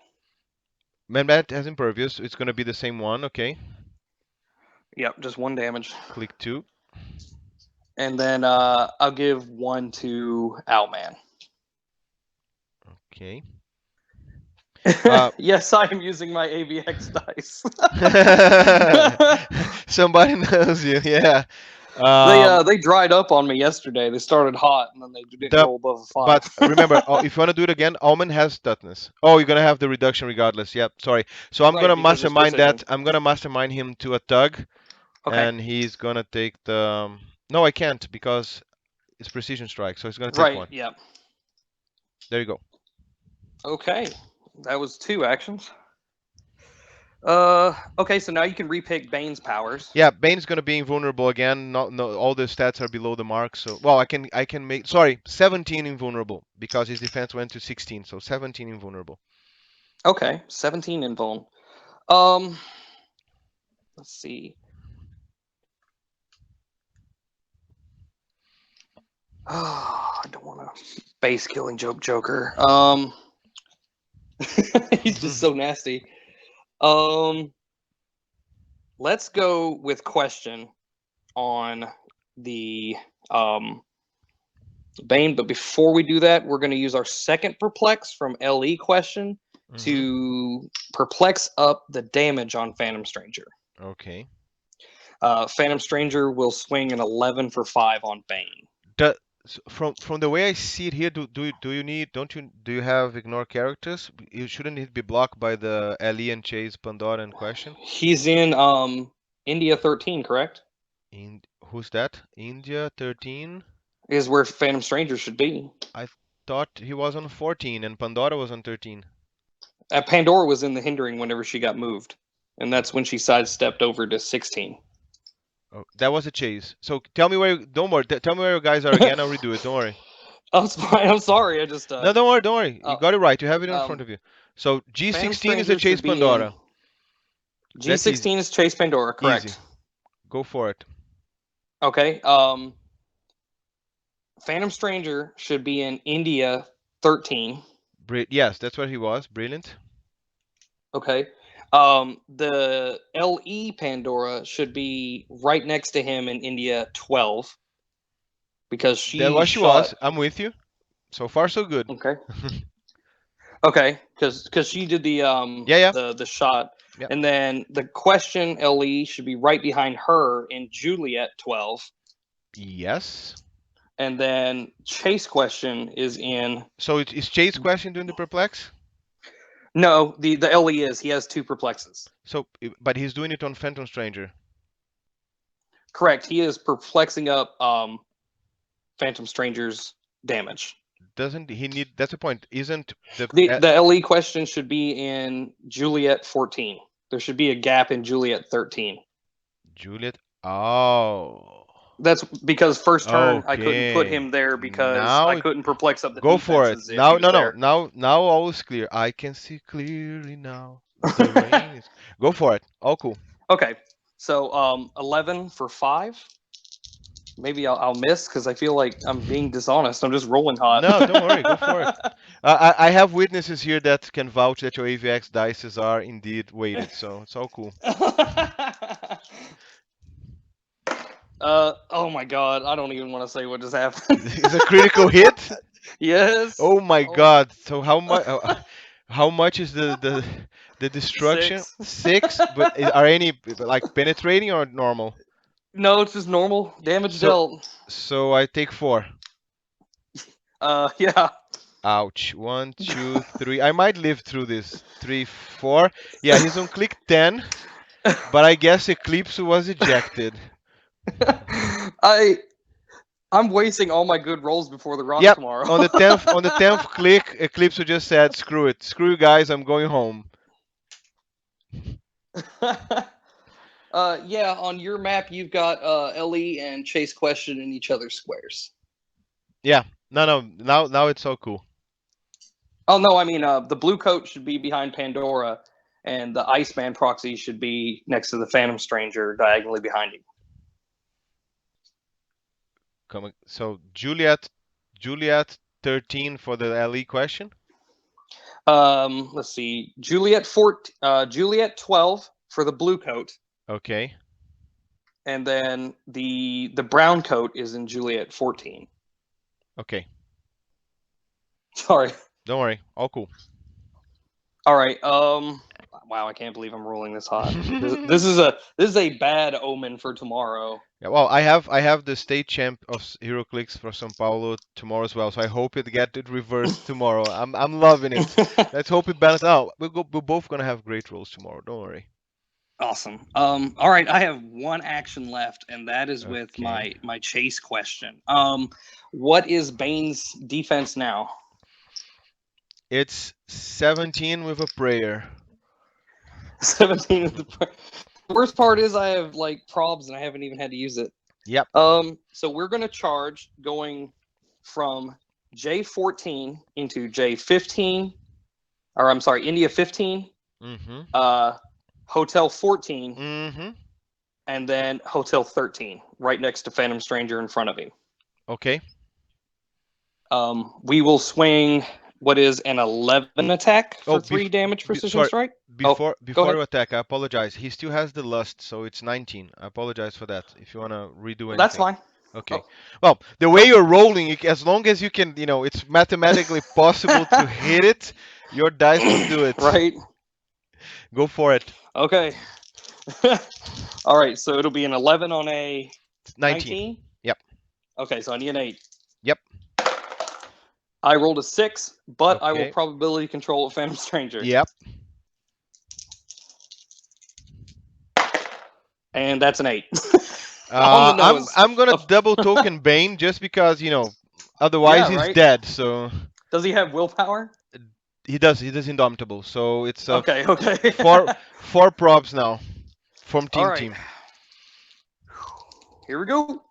Man-Bat has impervious. It's gonna be the same one. Okay. Yep, just 1 damage. Click 2. And then I'll give 1 to Owlman. Okay. Yes, I am using my AVX dice. Somebody knows you. Yeah. They dried up on me yesterday. They started hot and then they didn't The roll above a 5. but remember, if you want to do it again, Almond has toughness. Oh, you're gonna have the reduction regardless. Yep. Sorry. So I'm Right, gonna because it's mastermind precision. that. I'm gonna mastermind him to a tug, Okay. and he's gonna take the. No, I can't because it's precision strike. So he's gonna take Right, 1. yep. There you go. Okay. That was 2 actions. Okay, so now you can repick Bane's powers. Yeah, Bane's gonna be invulnerable again. No, all the stats are below the mark. So, well, I can make. Sorry, 17 invulnerable because his defense went to 16. So 17 invulnerable. Okay, 17 invuln. Let's see. Oh, I don't want to base killing Joker. He's just so nasty. Let's go with question on the Bane, but before we do that, we're going to use our second perplex from LE question to perplex up the damage on Phantom Stranger. Okay. Phantom Stranger will swing an 11 for 5 on Bane. From the way I see it here, do you have ignore characters? Shouldn't it be blocked by the Ali and Chase Pandora and question? He's in India 13, correct? Who's that? India 13? Is where Phantom Stranger should be. I thought he was on 14 and Pandora was on 13. Pandora was in the hindering whenever she got moved, and that's when she sidestepped over to 16. Oh, that was a chase. So tell me where. Don't worry. Tell me where you guys are again. I'll redo it. Don't worry. Oh, it's fine. I'm sorry. I just No, don't worry. Don't worry. You got it right. You have it in front of you. So Phantom G16 is a Stranger chase should be in. Pandora. That's easy. G16 is Chase Pandora, Easy. correct? Go for it. Okay. Phantom Stranger should be in India 13. Yes, that's what he was. Brilliant. Okay. The LE Pandora should be right next to him in India 12 because That she what she shot. was. I'm with you. So far, so good. Okay. Okay, because she did the Yeah, yeah, the shot, yeah. and then the question LE should be right behind her in Juliet 12, Yes. and then Chase question is in. So is Chase question doing the perplex? No, the LE is he has 2 perplexes. So, but he's doing it on Phantom Stranger. Correct. He is perplexing up Phantom Stranger's damage. Doesn't he need? That's the point. Isn't the The LE question should be in Juliet 14. There should be a gap in Juliet 13. Juliet? Oh. That's because first turn I couldn't put Okay. him there because I Now couldn't perplex up the go for it. defenses if he Now, was no, no. there. Now all is clear. I can see clearly now. The rain is. Go for it. All cool. Okay, so 11 for 5. Maybe I'll miss because I feel like I'm being dishonest. I'm just rolling hot. No, don't worry. Go for it. I have witnesses here that can vouch that your AVX dices are indeed weighted, so it's all cool. Oh my god, I don't even want to say what just happened. It's a critical hit. Yes. Oh my Oh. God! So how much is the destruction? 6. 6, but are any like penetrating or normal? No, it's just normal damage So dealt. so I take 4. Yeah. Ouch. 1, 2, 3. I might live through this. 3, 4. Yeah, he's on click 10, but I guess Eclipse was ejected. I'm wasting all my good rolls before the rock Yep. tomorrow. On the tenth click, Eclipse just said, "Screw it, screw you guys, I'm going home." Yeah, on your map you've got Ellie and Chase Question in each other's squares. Yeah. No. Now it's so cool. Oh no, I mean the blue coat should be behind Pandora, and the Iceman proxy should be next to the Phantom Stranger, diagonally behind him. So Juliet 13 for the LE question. Let's see, Juliet 12 for the blue coat, Okay. and then the brown coat is in Juliet 14. Okay. Sorry. Don't worry. All cool. All right. Wow, I can't believe I'm rolling this hot. This is a bad omen for tomorrow. Yeah, well, I have the state champ of Heroclix for São Paulo tomorrow as well, so I hope it get it reversed tomorrow. I'm loving it. Let's hope it balances out. We're both gonna have great rolls tomorrow. Don't worry. Awesome. All right, I have one action left, and that is with Okay. my chase question. What is Bane's defense now? It's 17 with a prayer. 17 with the worst part is I have like probs and I haven't even had to use it. Yep. So we're gonna charge going from J14 into J15, or I'm sorry, India 15, Mm-hmm. Hotel 14, Mm-hmm. and then Hotel 13, right next to Phantom Stranger in front of him. Okay. We will swing what is an 11 attack for Oh, 3 damage precision sorry. strike. Before Go before ahead. you attack, I apologize. He still has the lust, so it's 19. I apologize for that. If you wanna redo anything. That's fine. Okay. Oh. Well, the way you're rolling, as long as you can, it's mathematically possible to hit it, your dice will do it. Right. Go for it. Okay. All right, so it'll be an 11 on a 19? Yep. Okay, so I need an 8. Yep. I rolled a 6, but I will Okay. probability control a Phantom Stranger. Yep. And that's an 8. I'm gonna double token Bane just because, otherwise Yeah, he's right? dead, so Does he have willpower? he does Indomitable. So it's Okay. four props now from All right. team. Here we go.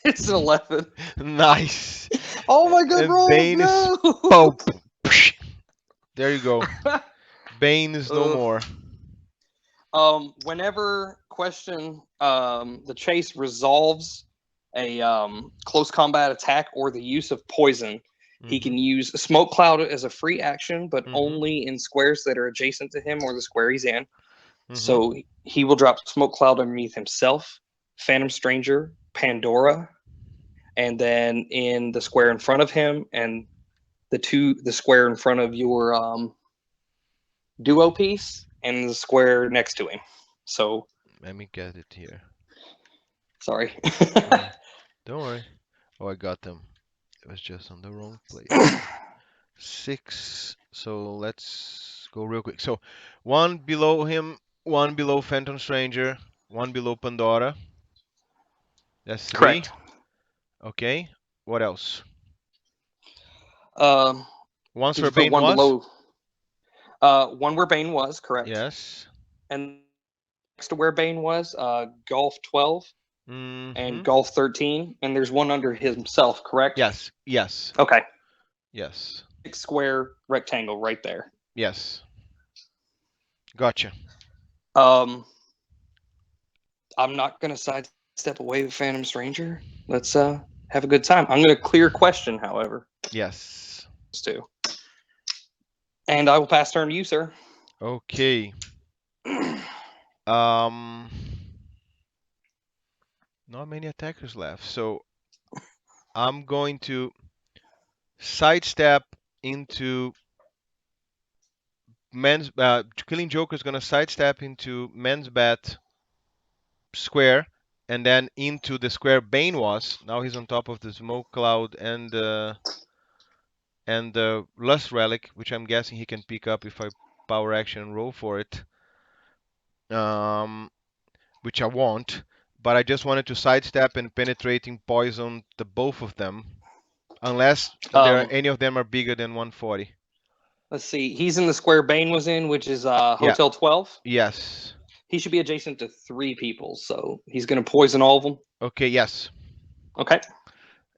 It's an 11. Nice. Oh my god, And roll! Bane No! is Pope. There you go. Bane is no Ugh. more. Whenever the chase resolves a close combat attack or the use of poison, he Mm-hmm. can use a smoke cloud as a free action, but Mm-hmm. only in squares that are adjacent to him or the square he's in. Mm-hmm. So he will drop smoke cloud underneath himself, Phantom Stranger, Pandora, and then in the square in front of him and the square in front of your duo piece and the square next to him. So Let me get it here. sorry. Oh, don't worry. Oh, I got them. It was just on the wrong place. 6. So let's go real quick. So one below him, one below Phantom Stranger, one below Pandora. That's 3. Correct. Okay. What else? Um, Once did where you put Bane one was? below? One where Bane was correct, Yes. and next to where Bane was, Golf 12 Mm-hmm. and Golf 13, and there's one under himself. Correct. Yes. Yes. Okay. Yes. Square rectangle right there. Yes. Gotcha. Um, I'm not gonna sidestep away with Phantom Stranger. Let's have a good time. I'm gonna clear question, however, Yes. too, and I will pass turn to you, sir. Okay. Um, not many attackers left, so I'm going to sidestep into men's. Killing Joker is gonna sidestep into men's bat square, and then into the square Bane was. Now he's on top of the smoke cloud and the lust relic, which I'm guessing he can pick up if I power action and roll for it. Um, which I won't, but I just wanted to sidestep and penetrating poison the both of them, unless Um, any of them are bigger than 140. let's see. He's in the square Bane was in, which is Yeah. Hotel 12. Yes. He should be adjacent to 3 people, so he's gonna poison all of them. Okay. Yes. Okay.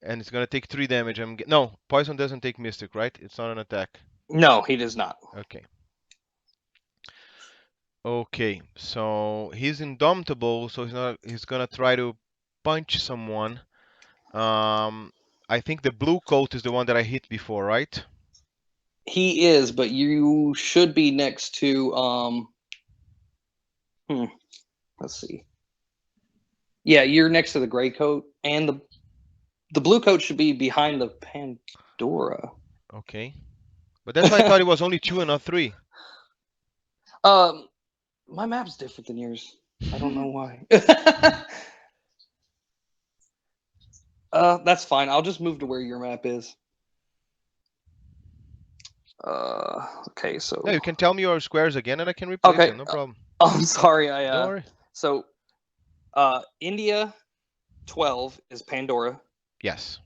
And it's gonna take 3 damage. No, poison doesn't take mystic, right? It's not an attack. No, he does not. Okay. Okay. So he's indomitable, so he's not. He's gonna try to punch someone. Um, I think the blue coat is the one that I hit before, right? He is, but you should be next to let's see. Yeah, you're next to the gray coat, and the blue coat should be behind the Pandora. Okay. But that's why I thought it was only 2 and not 3. um, my map's different than yours. I don't know why. That's fine. I'll just move to where your map is. Okay, so No, you can tell me your squares again and I can replace okay. them. No problem. I'm sorry. Don't worry. So India 12 is Pandora. Yes.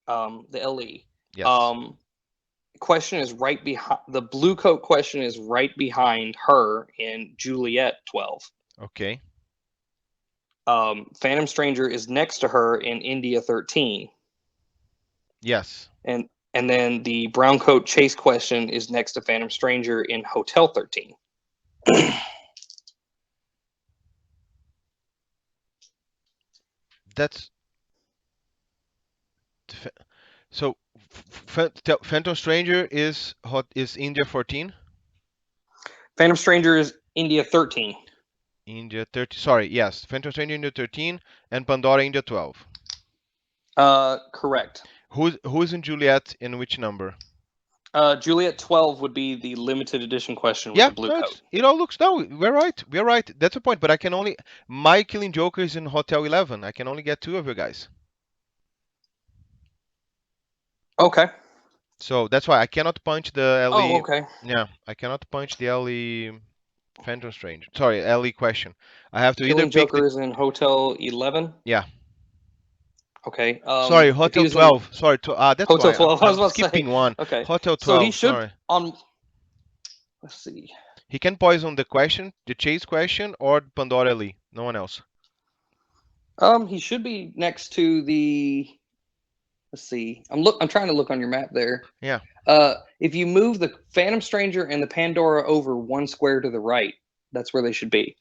The LE. Yes. Question is right behind the blue coat. Question is right behind her in Juliet 12. Okay. Phantom Stranger is next to her in India 13, Yes. and then the brown coat chase question is next to Phantom Stranger in Hotel 13. That's so. Phantom Stranger is India 14. Phantom Stranger is India 13. India 30. Sorry. Yes. Phantom Stranger India 13 and Pandora India 12. Correct. Who's in Juliet in which number? Juliet 12 would be the limited edition question with Yeah, the blue no, coat. it all looks. No, we're right. We're right. That's the point. But I can only. My Killing Joker is in Hotel 11. I can only get 2 of you guys. Okay. So that's why I cannot punch the Oh, LE. okay. Yeah, I cannot punch the LE Phantom Strange. Sorry, LE question. I have to either Killing pick the. Joker is in Hotel 11. Yeah. Okay. Sorry, If he Hotel was in 12. Sorry, that's Hotel why 12, I was I'm about to say. skipping one. Okay. Hotel So he 12. should Sorry. on. Let's see. He can poison the question, the chase question, or Pandora LE. No one else. He should be next to the. Let's see. I'm trying to look on your map there. Yeah. If you move the Phantom Stranger and the Pandora over one square to the right, That's where they should be.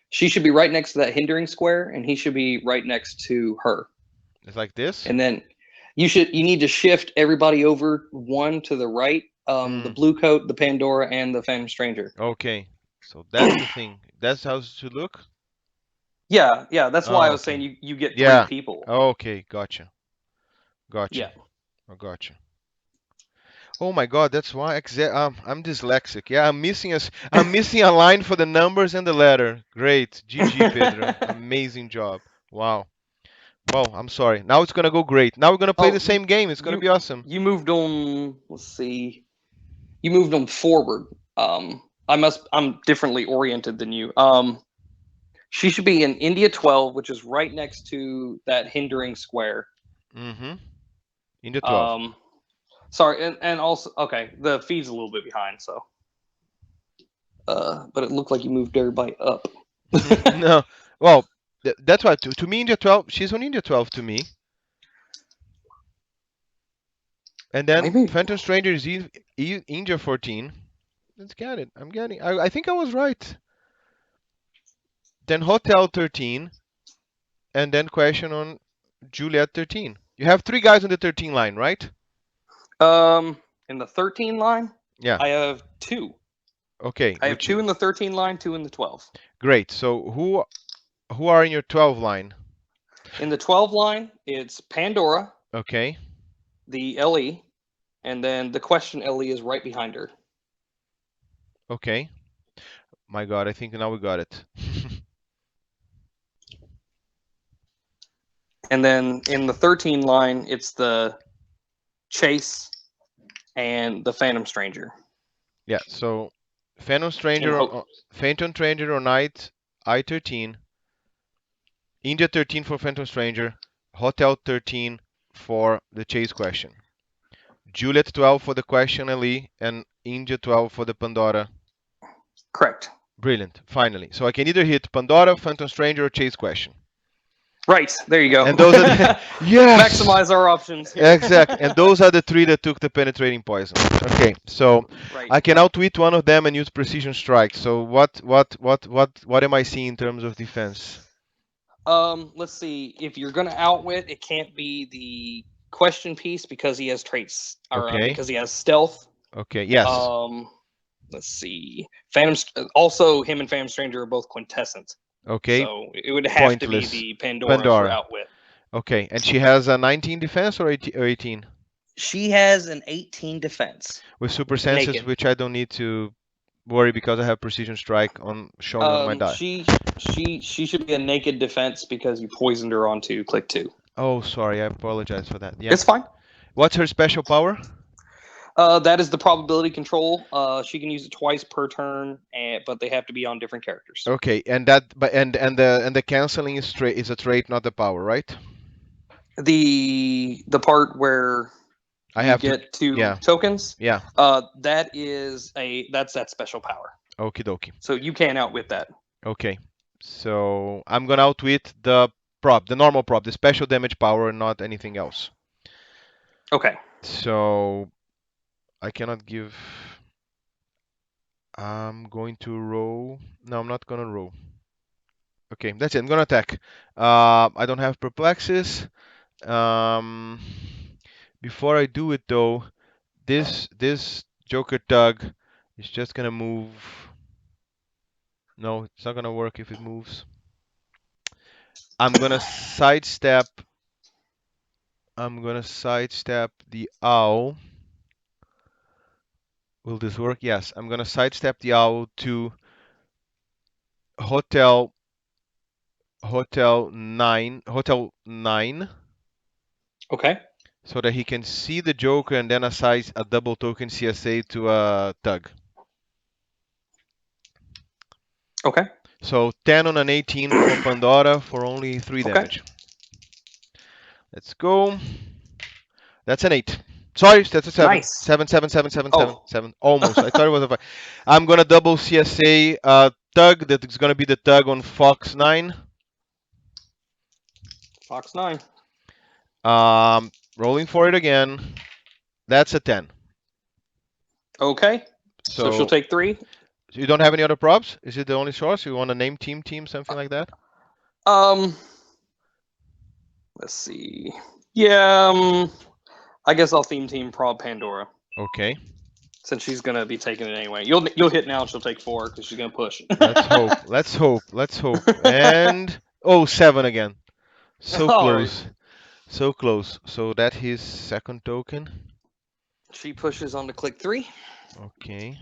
She should be right next to that hindering square, and he should be right next to her. It's like this. And then you need to shift everybody over one to the right. The blue coat, the Pandora, and the Phantom Stranger. Okay, so that's the thing. That's how it should look. Yeah, that's why I was Okay. saying you get Yeah. 3 people. Okay, gotcha. Yeah. I gotcha. Oh my God, that's why I'm dyslexic. Yeah, I'm missing a line for the numbers and the letter. Great. GG, Pedro. Amazing job. Wow. Well, I'm sorry. Now it's gonna go great. Now we're gonna play the same game. It's gonna be awesome. You moved on. Let's see. You moved on forward. I'm differently oriented than you. She should be in India 12, which is right next to that hindering square. Mm-hmm. India 12. Sorry, and also okay, the feed's a little bit behind, so. But it looked like you moved everybody up. No. Well, that's why to me India 12. She's on India 12 to me. And then Maybe. Phantom Stranger is India 14. Let's get it. I think I was right. Then Hotel 13, and then question on Juliet 13. You have 3 guys on the 13 line, right? In the 13 line, Yeah. I have 2. Okay. I have 2 in the 13 line, 2 in the 12. Great. So who are in your 12 line? In the 12 line, it's Pandora. Okay. The LE, and then the question LE is right behind her. Okay. My God, I think now we got it. And then in the 13 line, it's the Chase and the Phantom Stranger. Yeah. So Phantom Stranger or Night I-13. India 13 for Phantom Stranger. Hotel 13 for the chase question. Juliet 12 for the question LE, and India 12 for the Pandora. Correct. Brilliant. Finally. So I can either hit Pandora, Phantom Stranger, or chase question. Right. There you go. And those are the, yes. Maximize our options here. Exactly. And those are the 3 that took the penetrating poison. Okay. So right. I can outwit one of them and use precision strike. So what am I seeing in terms of defense? Let's see. If you're gonna outwit, it can't be the question piece because he has traits, or because he has stealth. Okay. Yes. Let's see. Also, him and Phantom Stranger are both quintessent. Okay. So it would have to be the Pandora for outwit. Okay. And she has a 19 defense or 18? She has an 18 defense. With super senses, which I don't need to worry because I have precision strike on showing on my die. She should be a naked defense because you poisoned her onto click 2. Oh, sorry. I apologize for that. Yeah. It's fine. What's her special power? That is the probability control. She can use it twice per turn, but they have to be on different characters. Okay, and the canceling is a trait, not the power, right? The part where I have to get 2 tokens. Yeah. That's that special power. Okie dokie. So you can't outwit that. Okay. So I'm gonna outwit the normal prop, the special damage power, and not anything else. Okay. So I cannot give. I'm going to roll. No, I'm not gonna roll. Okay, that's it. I'm gonna attack. I don't have perplexes. Before I do it though, this Joker Tug is just gonna move. No, it's not gonna work if it moves. I'm gonna sidestep. I'm gonna sidestep the owl. Will this work? Yes. I'm gonna sidestep the owl to Hotel 9. Okay. So that he can see the Joker and then assign a double token CSA to a Tug. Okay. So 10 on an 18 for Pandora for only 3 damage. Let's go. That's an 8. Sorry, that's a 7. Nice. 7, 7, 7, 7, 7, 7. Almost. I thought it was a 5. I'm going to double CSA Tug. That is going to be the Tug on Fox 9. Fox 9. Rolling for it again. That's a 10. Okay. So she'll So take 3. you don't have any other props? Is it the only source? You want to name team, something like that? Um, let's see. Yeah, I guess I'll team Prob Pandora Okay. since she's gonna be taking it anyway. You'll hit now and she'll take 4 because she's gonna push. Let's hope. Let's hope. Let's hope. And oh, 7 again. So Oh, close. So close. So that his second token. she pushes on to click 3. Okay.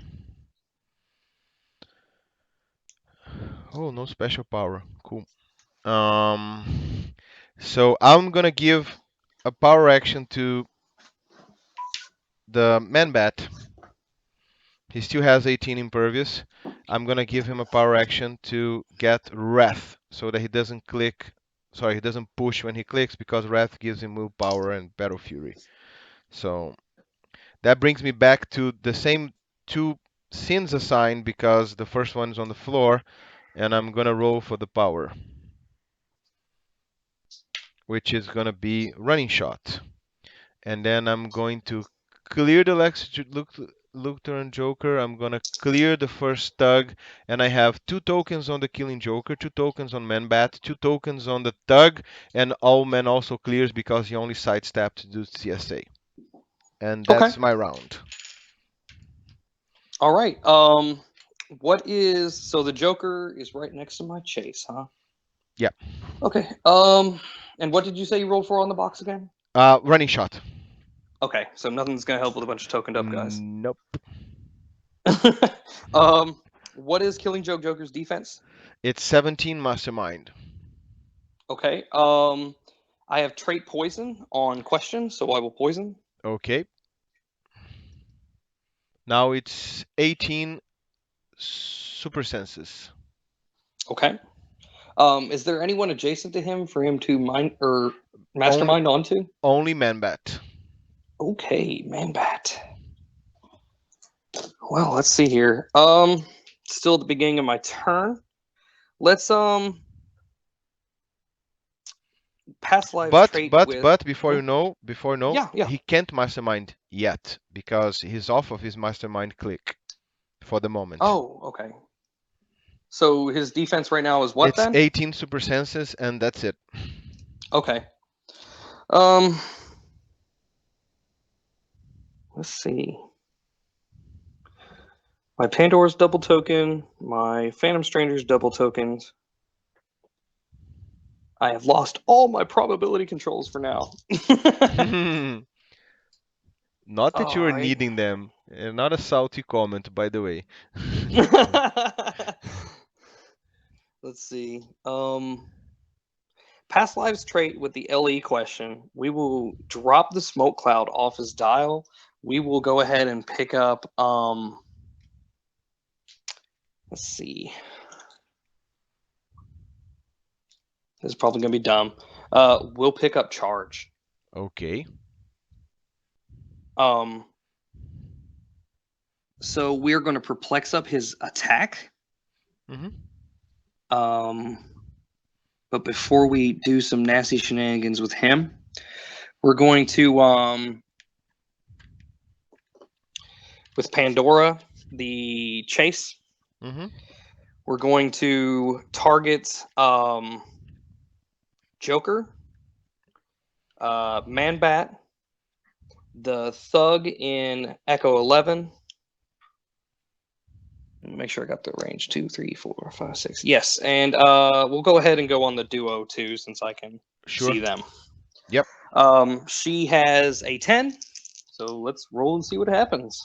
Oh, no special power. Cool. So I'm gonna give a power action to the man bat. He still has 18 impervious. I'm gonna give him a power action to get Wrath so that he doesn't click. Sorry, he doesn't push when he clicks because Wrath gives him move power and Battle Fury. So that brings me back to the same 2 sins assigned because the first one is on the floor, and I'm gonna roll for the power, which is gonna be running shot. And then I'm going to clear the Luthor and Joker. I'm gonna clear the first Thug, and I have 2 tokens on the Killing Joker, 2 tokens on Manbat, 2 tokens on the Thug, and all men also clears because he only sidestepped to do CSA. And Okay. that's my round. All right. What is so the Joker is right next to my chase, huh? Yeah. Okay. And what did you say you rolled for on the box again? Running shot. Okay, so nothing's gonna help with a bunch of tokened up guys. Nope. What is Killing Joker's defense? It's 17 Mastermind. Okay. I have trait poison on question, so I will poison. Okay. Now it's 18 super senses. Okay. Is there anyone adjacent to him for him to mind or Only mastermind onto? only Manbat. Okay, Manbat. Well, let's see here. Still at the beginning of my turn. Let's past lives But trait but with. but before you know, Yeah. he can't mastermind yet because he's off of his mastermind click for the moment. Oh, okay. So his defense right now is what It's then? 18 super senses and that's it. Okay. Let's see. My Pandora's double token. My Phantom Stranger's double tokens. I have lost all my probability controls for now. Not that All you are right. needing them. Not a salty comment, by the way. Let's see. Past lives trait with the LE question. We will drop the smoke cloud off his dial. We will go ahead and pick up. Let's see. This is probably gonna be dumb. We'll pick up charge. Okay. So we're going to perplex up his attack. Mm-hmm. But before we do some nasty shenanigans with him, we're going to with Pandora, the chase. Mm-hmm. We're going to target Joker, Manbat, the Thug in Echo 11. Make sure I got the range 2, 3, 4, 5, 6. Yes, and we'll go ahead and go on the duo too, since I can see them. Yep. She has a 10, so let's roll and see what happens.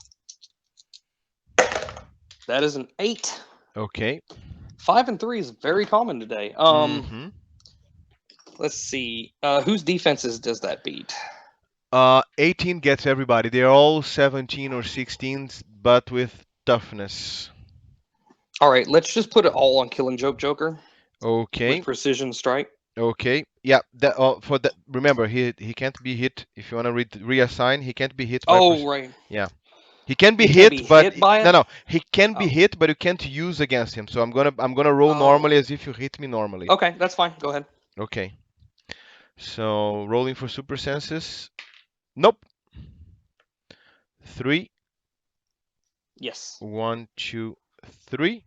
That is an 8. Okay. 5 and 3 is very common today. Mm-hmm. Let's see. Whose defenses does that beat? 18 gets everybody. They're all 17 or 16s, but with toughness. All right, let's just put it all on Killing Joker. Okay. With precision strike. Okay. Yeah. That for that. Remember, he can't be hit. If you want to reassign, he can't be hit by. Right. Yeah. He can be He hit, can't be but hit by it? no, he can be hit, but you can't use against him. So I'm gonna roll normally as if you hit me normally. Okay, that's fine. Go ahead. Okay. So rolling for super senses. Nope. 3. Yes. 1, 2, 3.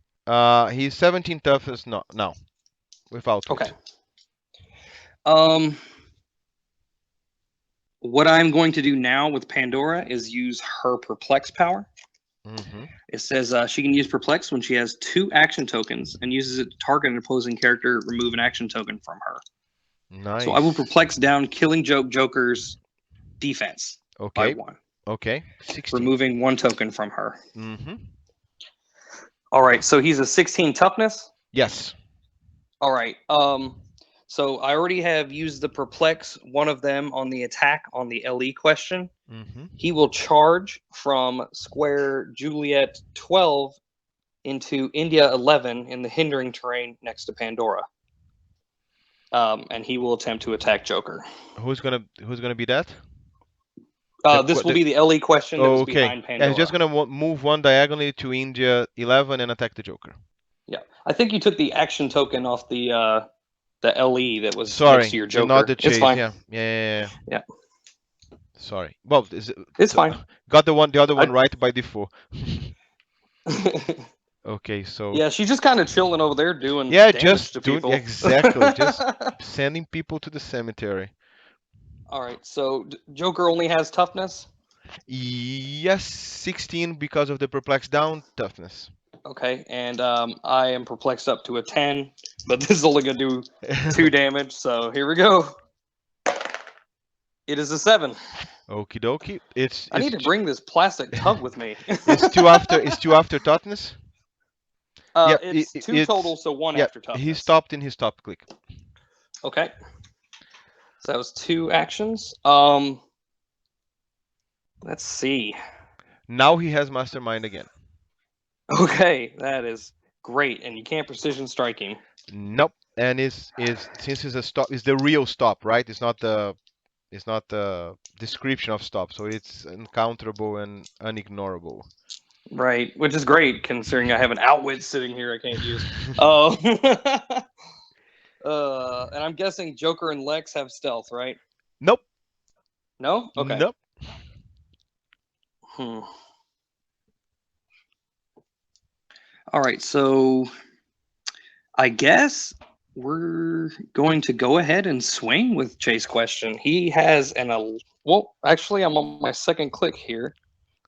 He's 17 toughness now, without Okay. wit. What I'm going to do now with Pandora is use her perplex power. Mm-hmm. It says she can use perplex when she has 2 action tokens and uses it to target an opposing character, remove an action token from her. Nice. So I will perplex down Killing Joker's defense by Okay. 1. Okay. 16. Removing 1 token from her. Mm-hmm. All right, so he's a 16 toughness. Yes. All right. So I already have used the perplex, one of them on the attack on the LE question. Mm-hmm. He will charge from square Juliet 12 into India 11 in the hindering terrain next to Pandora. And he will attempt to attack Joker. Who's gonna be that? This will be the LE question that was okay. behind Yeah, Pandora. he's just gonna move 1 diagonally to India 11 and attack the Joker. Yeah, I think you took the action token off the LE that was Sorry, next to your Joker. not the chase. It's fine. Yeah. Sorry. Well, It's fine. Got the other one right by default. Okay, so yeah, she's just kind of chilling over there doing yeah, damage just to doing people. exactly, just sending people to the cemetery. All right, so Joker only has toughness. Yes, 16 because of the perplex down toughness. Okay, and I am perplexed up to a 10, but this is only gonna do 2 damage. So here we go. It is a 7. Okie dokie. I need to bring this plastic tub with me. It's 2 after. It's 2 after toughness. Yeah, it's 2 total, so 1 after toughness. He stopped in his top click. Okay. So that was 2 actions. Let's see. Now he has mastermind again. Okay, that is great, and you can't precision strike him. Nope. And is since it's a stop, is the real stop, right? It's not the description of stop, so it's uncounterable and unignorable. Right, which is great considering I have an outwit sitting here I can't use. And I'm guessing Joker and Lex have stealth, right? Nope. No? Okay. Nope. All right, so I guess we're going to go ahead and swing with Chase question. He has well, actually, I'm on my second click here.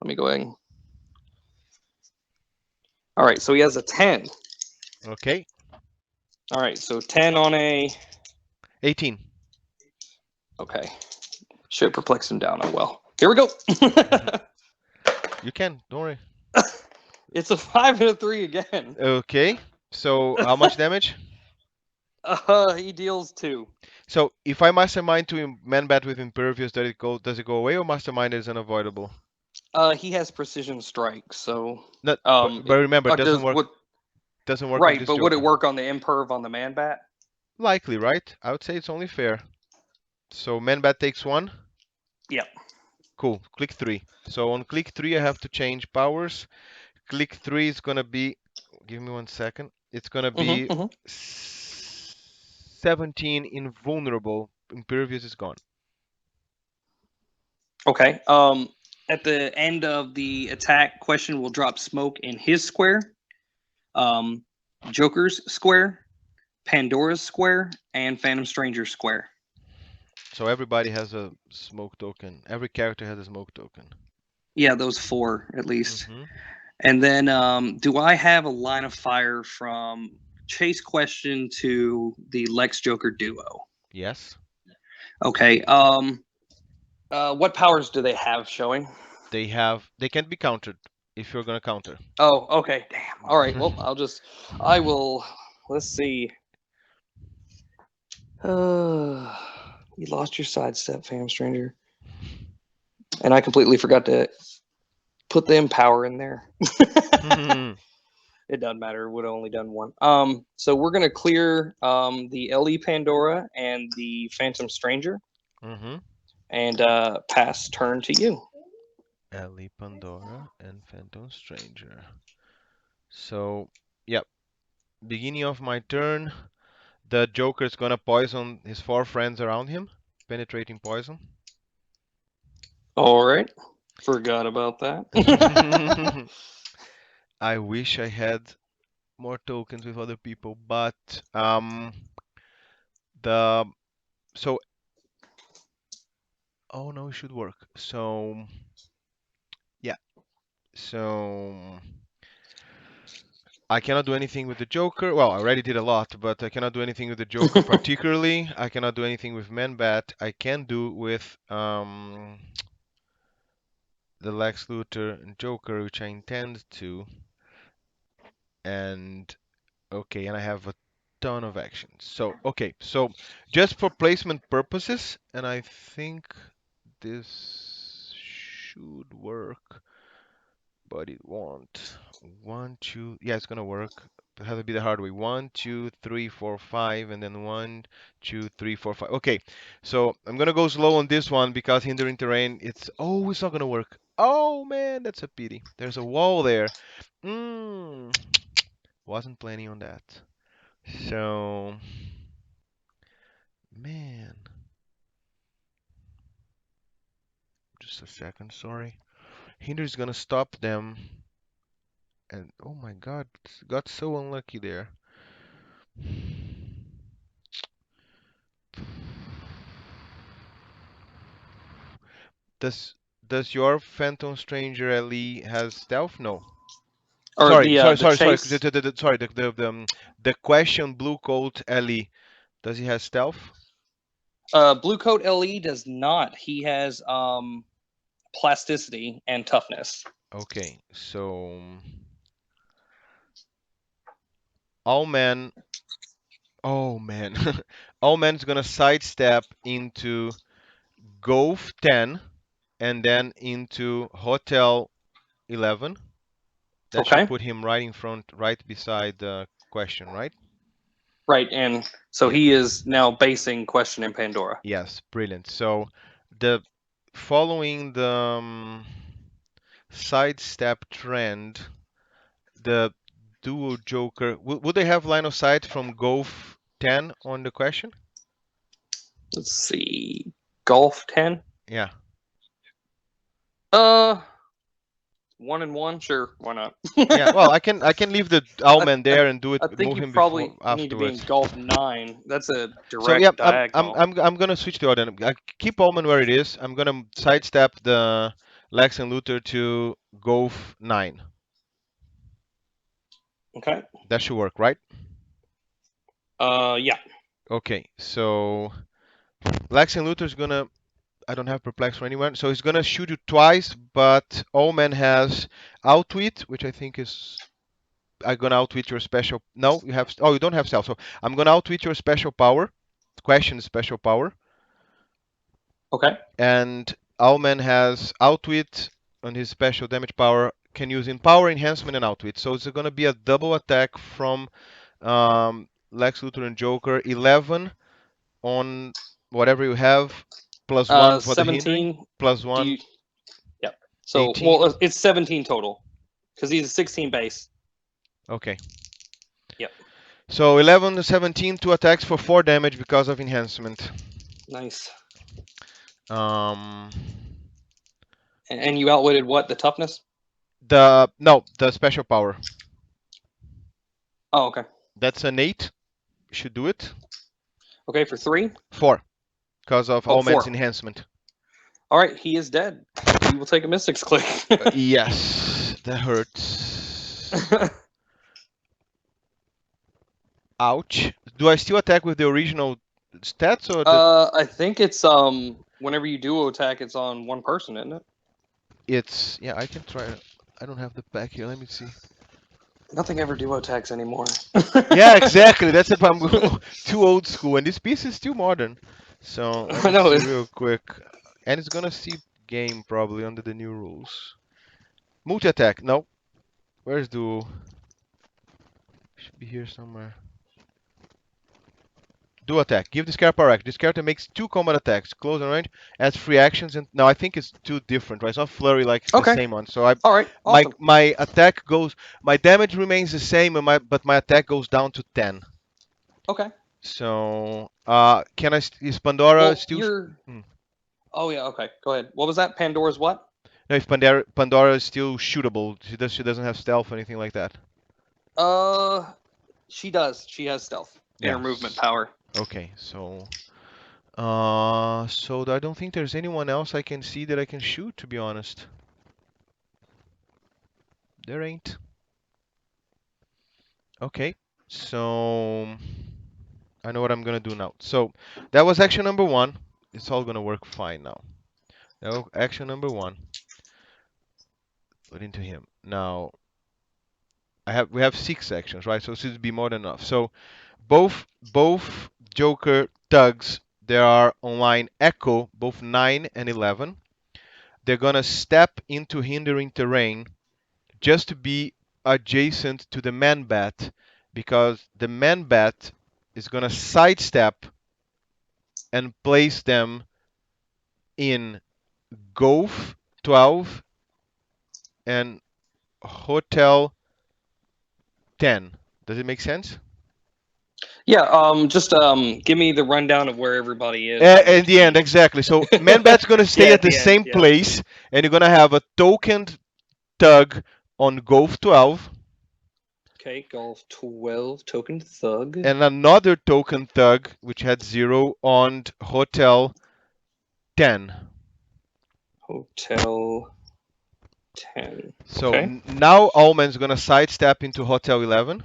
Let me go ahead. All right, so he has a 10. Okay. All right, so 10 on a 18. Okay. Should have perplexed him down. Oh well. Here we go. You can, don't worry. It's a 5 and a 3 again. Okay. So how much damage? He deals 2. So if I mastermind to Man-Bat with Impervious, does it go away, or mastermind is unavoidable? He has precision strike, so Not, but remember, it doesn't work. Doesn't work. Right, but would it work on the Imperv on the Man-Bat? Likely, right? I would say it's only fair. So Man-Bat takes 1. Yep. Cool. Click 3. So on click 3, I have to change powers. Click 3 is gonna be. Give me 1 second. It's gonna be 17 invulnerable. Impervious is gone. Okay. At the end of the attack, question will drop smoke in his square, Joker's square, Pandora's square, and Phantom Stranger's square. So everybody has a smoke token. Every character has a smoke token. Yeah, those 4 at least. And then, do I have a line of fire from Chase question to the Lex Joker duo? Yes. Okay. What powers do they have showing? They can be countered if you're gonna counter. Oh, okay. Damn. All right. Well, I will. Let's see. You lost your sidestep, Phantom Stranger, and I completely forgot to put the empower in there. It doesn't matter. Would have only done 1. So we're gonna clear the LE Pandora and the Phantom Stranger, and pass turn to you. LE Pandora and Phantom Stranger. So, yep. Beginning of my turn, the Joker is gonna poison his 4 friends around him, penetrating poison. All right. Forgot about that. I wish I had more tokens with other people, but the so oh no, it should work. So yeah, so I cannot do anything with the Joker. Well, I already did a lot, but I cannot do anything with the Joker particularly. I cannot do anything with Man-Bat. I can do with the Lex Luthor and Joker, which I intend to. And okay, and I have a ton of actions. So okay, so just for placement purposes, and I think this should work, but it won't. One, two, yeah, it's gonna work. It has to be the hard way. One, two, three, four, five, and then one, two, three, four, five. Okay, so I'm gonna go slow on this one because hindering terrain. It's not gonna work. Oh man, that's a pity. There's a wall there. Mm, wasn't planning on that. So, man, just a second. Sorry. Hinder's gonna stop them, and oh my God, got so unlucky there. Does does your Phantom Stranger Ellie has stealth? No. Or Sorry, sorry, the sorry, sorry. chase. Sorry, the question blue coat Ellie. Does he have stealth? Blue coat LE does not. He has plasticity and toughness. Okay, so all men. Oh man, all man's gonna sidestep into Golf 10 and then into Hotel 11. That should Okay. put him right in front, right beside the question, right? Right, and so Yeah. he is now basing question in Pandora. Yes, brilliant. So the following the sidestep trend, the duo Joker, would they have line of sight from Golf 10 on the question? Let's see. Golf 10. Yeah. Uh 1 and 1, sure, why not? Yeah, well, I can leave the I, Owlman I there and do it, I think move you him before probably need to be in afterwards. Golf 9. That's a So yeah, direct I'm diagonal. I'm I'm gonna switch the order. I keep Allman where it is. I'm gonna sidestep the Lex and Luthor to Golf 9. Okay. That should work, right? Yeah. Okay, so Lex and Luthor's gonna. I don't have perplex for anyone, so he's gonna shoot you twice, but Allman has outwit, which I think is. I'm gonna outwit your special. No, you have. Oh, you don't have stealth, so I'm gonna outwit your special power. Question special power. Okay. And Owlman has Outwit on his special damage power, can use in Power, Enhancement, and Outwit. So it's going to be a double attack from Lex Luthor and Joker. 11 on whatever you have, plus 1 for the hindering, 17. plus Do 1, you? Yep. So, 18. well, it's 17 total because he's a 16 base. Okay. Yep. So 11 to 17, 2 attacks for 4 damage because of enhancement. Nice. Um, And you outwitted what? The toughness? the special power. Oh, okay. That's an 8. Should do it. Okay, for 3? 4. Because of Oh, Allman's 4. enhancement. All right, he is dead. You will take a Mystics click. Yes, that hurts. Ouch. Do I still attack with the original stats or the? I think it's whenever you duo attack, it's on one person, isn't it? It's yeah. I can try. I don't have the pack here. Let me see. Nothing ever duo attacks anymore. Yeah, exactly. That's if I'm too old school, and this piece is too modern. So let I me know. see real quick, and it's gonna see game probably under the new rules. Multi attack. No. Where's duo? Should be here somewhere. Do attack. Give this character power action. This character makes 2 combat attacks. Close and range. Adds 3 actions. And no, I think it's 2 different, right? It's not flurry like the Okay. same one. So I, All right. my Awesome. my attack goes, my damage remains the same, and but my attack goes down to 10. Okay. So can I? Is Pandora Well, still? you're. Hmm. Oh yeah. Okay. Go ahead. What was that? Pandora's what? No, if Pandora is still shootable, she doesn't have stealth or anything like that. She does. She has stealth in her movement Yes. power. Okay, so so I don't think there's anyone else I can see that I can shoot, to be honest. There ain't. Okay, so I know what I'm gonna do now. So that was action number one. It's all gonna work fine now. Now action number one. Put into him. Now we have 6 actions, right? So it should be more than enough. So both Joker thugs they are on line Echo, both 9 and 11. They're gonna step into hindering terrain just to be adjacent to the man bat because the man bat is gonna sidestep and place them in Golf 12 and Hotel 10. Does it make sense? Yeah. Just give me the rundown of where everybody is on In each the end, team. exactly. So Manbat's gonna stay Yeah, at at the the end. same Yeah. place, and you're gonna have a tokened thug on Golf 12, Okay. Golf 12 token thug. and another token thug which had 0 on Hotel 10. Hotel 10. So Okay. now Allman's gonna sidestep into Hotel 11,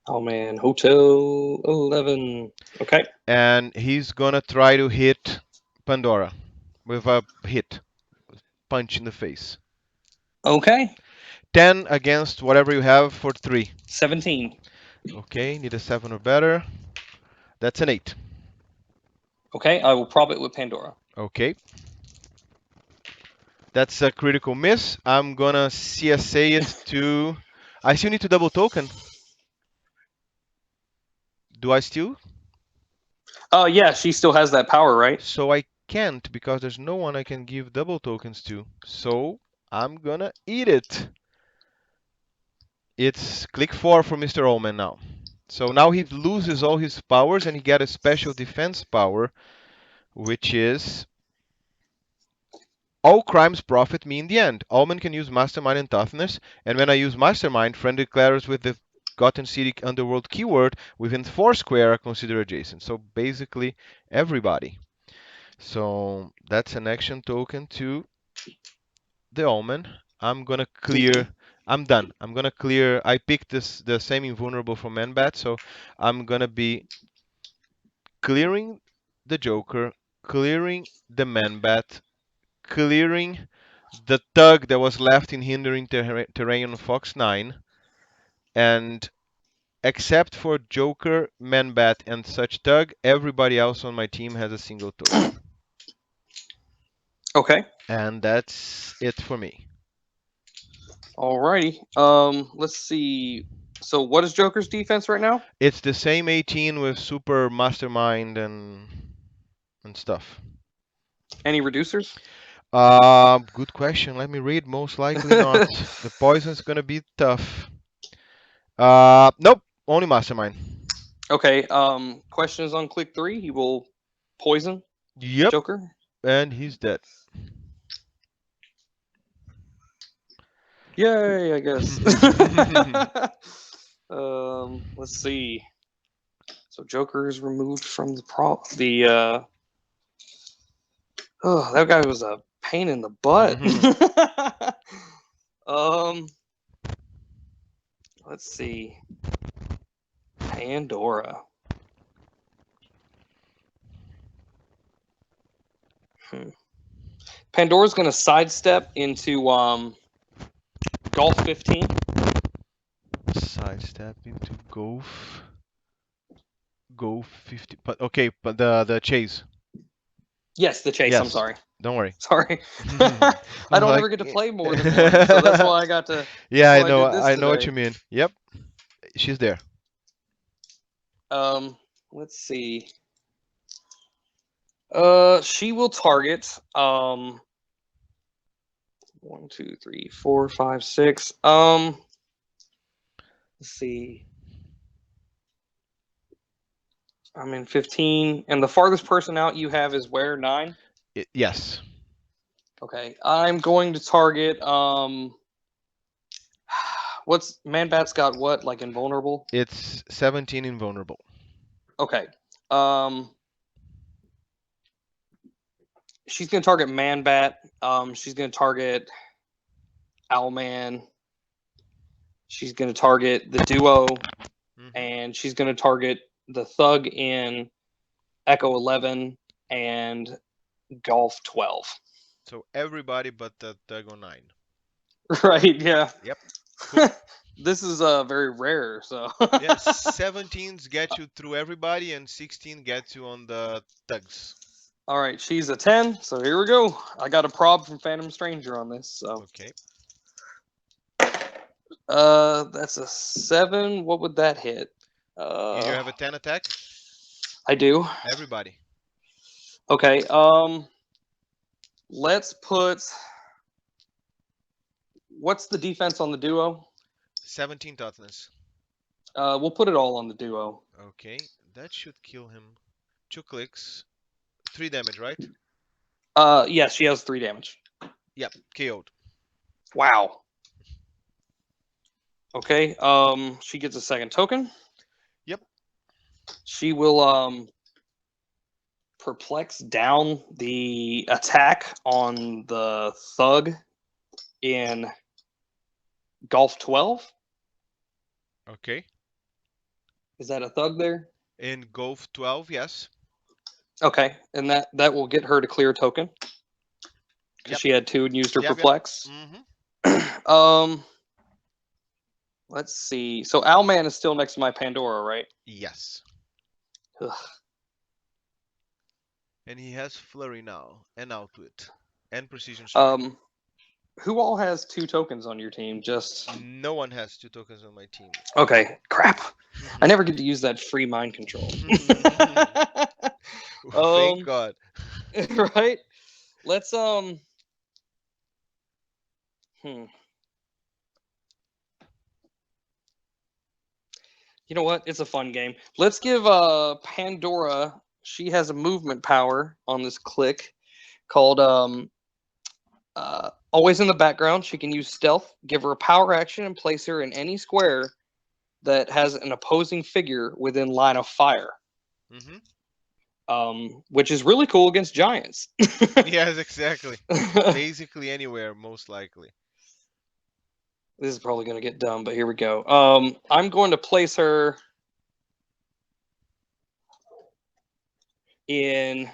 Oh man. Hotel 11. Okay. and he's gonna try to hit Pandora with a hit, punch in the face. Okay. 10 against whatever you have for 3. 17. Okay, need a 7 or better. That's an 8. Okay. I will prop it with Pandora. Okay, that's a critical miss. I'm gonna CSA it to. I still need to double token. Do I still? Oh yeah, she still has that power, right? So I can't because there's no one I can give double tokens to. So I'm gonna eat it. It's click 4 for Mr. Ullman now. So now he loses all his powers and he get a special defense power, which is all crimes profit me in the end. Ullman can use Mastermind and Toughness, and when I use Mastermind, friend declares with the Gotham City Underworld keyword within 4 square are considered adjacent. So basically everybody. So that's an action token to the Omen. I'm gonna clear. I'm done. I'm gonna clear. I picked the same invulnerable from Manbat, so I'm gonna be clearing the Joker, clearing the Manbat, clearing the Thug that was left in hindering terrain on Fox 9, and except for Joker, Manbat, and such Thug, everybody else on my team has a single token. Okay. And that's it for me. Alrighty. Let's see. So what is Joker's defense right now? It's the same 18 with Super Mastermind and stuff. Any reducers? Good question. Let me read. Most likely not. The poison's gonna be tough. Nope. Only Mastermind. Okay. Question is on click 3. He will poison Yep. Joker. And he's dead. Yay! I guess. Let's see. So Joker is removed from the prop. Oh, that guy was a pain in the butt. um, let's see. Pandora. Pandora's gonna sidestep into Golf 15. Sidestep into Golf 50. But okay, but the chase. Yes, the chase. I'm Yes. sorry. Don't worry. Sorry. I I was don't like, ever get to play more than one, so that's why I got to. yeah, That's I why I know. did this I know what today. you mean. Yep. She's there. Let's see. She will target 1, 2, 3, 4, 5, 6. Let's see. I'm in 15, and the farthest person out you have is where 9. Yes. Okay, I'm going to target. What's Man-Bat's got? What, like invulnerable? It's 17 invulnerable. Okay. She's gonna target Man-Bat. She's gonna target Owlman. She's gonna target the duo, and she's gonna target the thug in Echo 11 and Golf 12. So everybody but the Dago 9. Right? Yeah. Yep. Cool. This is very rare. So. Yeah, 17s get you through everybody, and 16 gets you on the thugs. All right, she's a 10, so here we go. I got a prob from Phantom Stranger on this. So. Okay. That's a 7. What would that hit? You have a 10 attack? I do. Everybody. Okay. Let's put. What's the defense on the duo? 17 toughness. We'll put it all on the duo. Okay, that should kill him. 2 clicks. 3 damage, right? Yes, she has 3 damage. Yep, KO'd. Wow. Okay. She gets a second token. Yep. She will perplex down the attack on the thug in Golf 12. Okay. Is that a thug there? In Golf 12, yes. Okay, and that will get her to clear a token. Because she had 2 and used her perplex. Let's see. So Owlman is still next to my Pandora, right? Yes. Ugh. And he has Flurry now, and Outwit, and Precision Strike. Who all has 2 tokens on your team? Just No one has 2 tokens on my team. Okay, crap. I never get to use that free mind control. Thank God. Right? Let's You know what? It's a fun game. Let's give Pandora. She has a movement power on this click called always in the background. She can use stealth. Give her a power action and place her in any square that has an opposing figure within line of fire. Which is really cool against giants. Yes, exactly. Basically anywhere, most likely. This is probably going to get dumb, but here we go. I'm going to place her in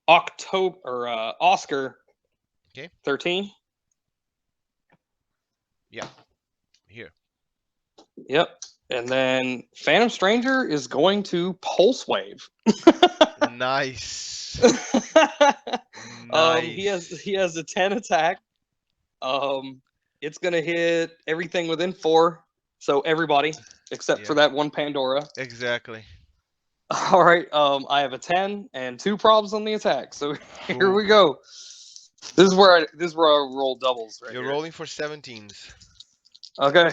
October or Oscar. Okay. 13. Yeah. Here. Yep. And then Phantom Stranger is going to Pulse Wave. Nice. Nice. He has a 10 attack. It's gonna hit everything within 4. So everybody except for that one Pandora. Exactly. All right. I have a 10 and 2 probs on the attack. So here we go. This is where I roll doubles. Right. You're here. rolling for 17s. Okay.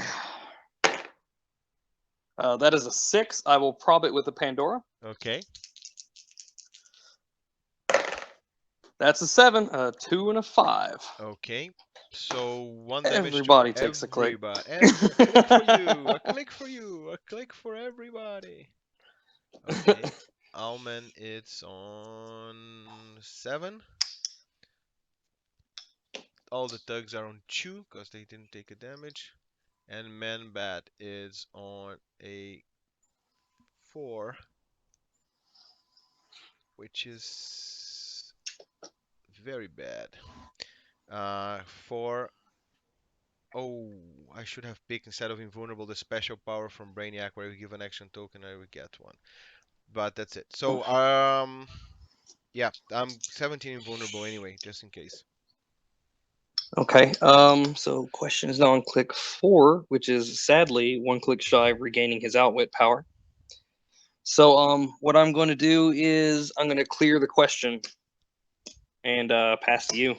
That is a 6. I will prob it with a Pandora. Okay. That's a 7, a 2, and a 5. Okay. So 1 damage. Everybody takes a click. A click for you. A click for everybody. Okay. Owlman, it's on 7. All the thugs are on 2 because they didn't take a damage. And Man-Bat is on a 4, which is very bad. 4. Oh, I should have picked, instead of invulnerable, the special power from Brainiac where you give an action token and I would get one. But that's it. So, yeah, I'm 17 invulnerable anyway, just in case. Okay. So question is now on click 4, which is sadly 1 click shy of regaining his outwit power. So what I'm going to do is I'm going to clear the question and pass to you.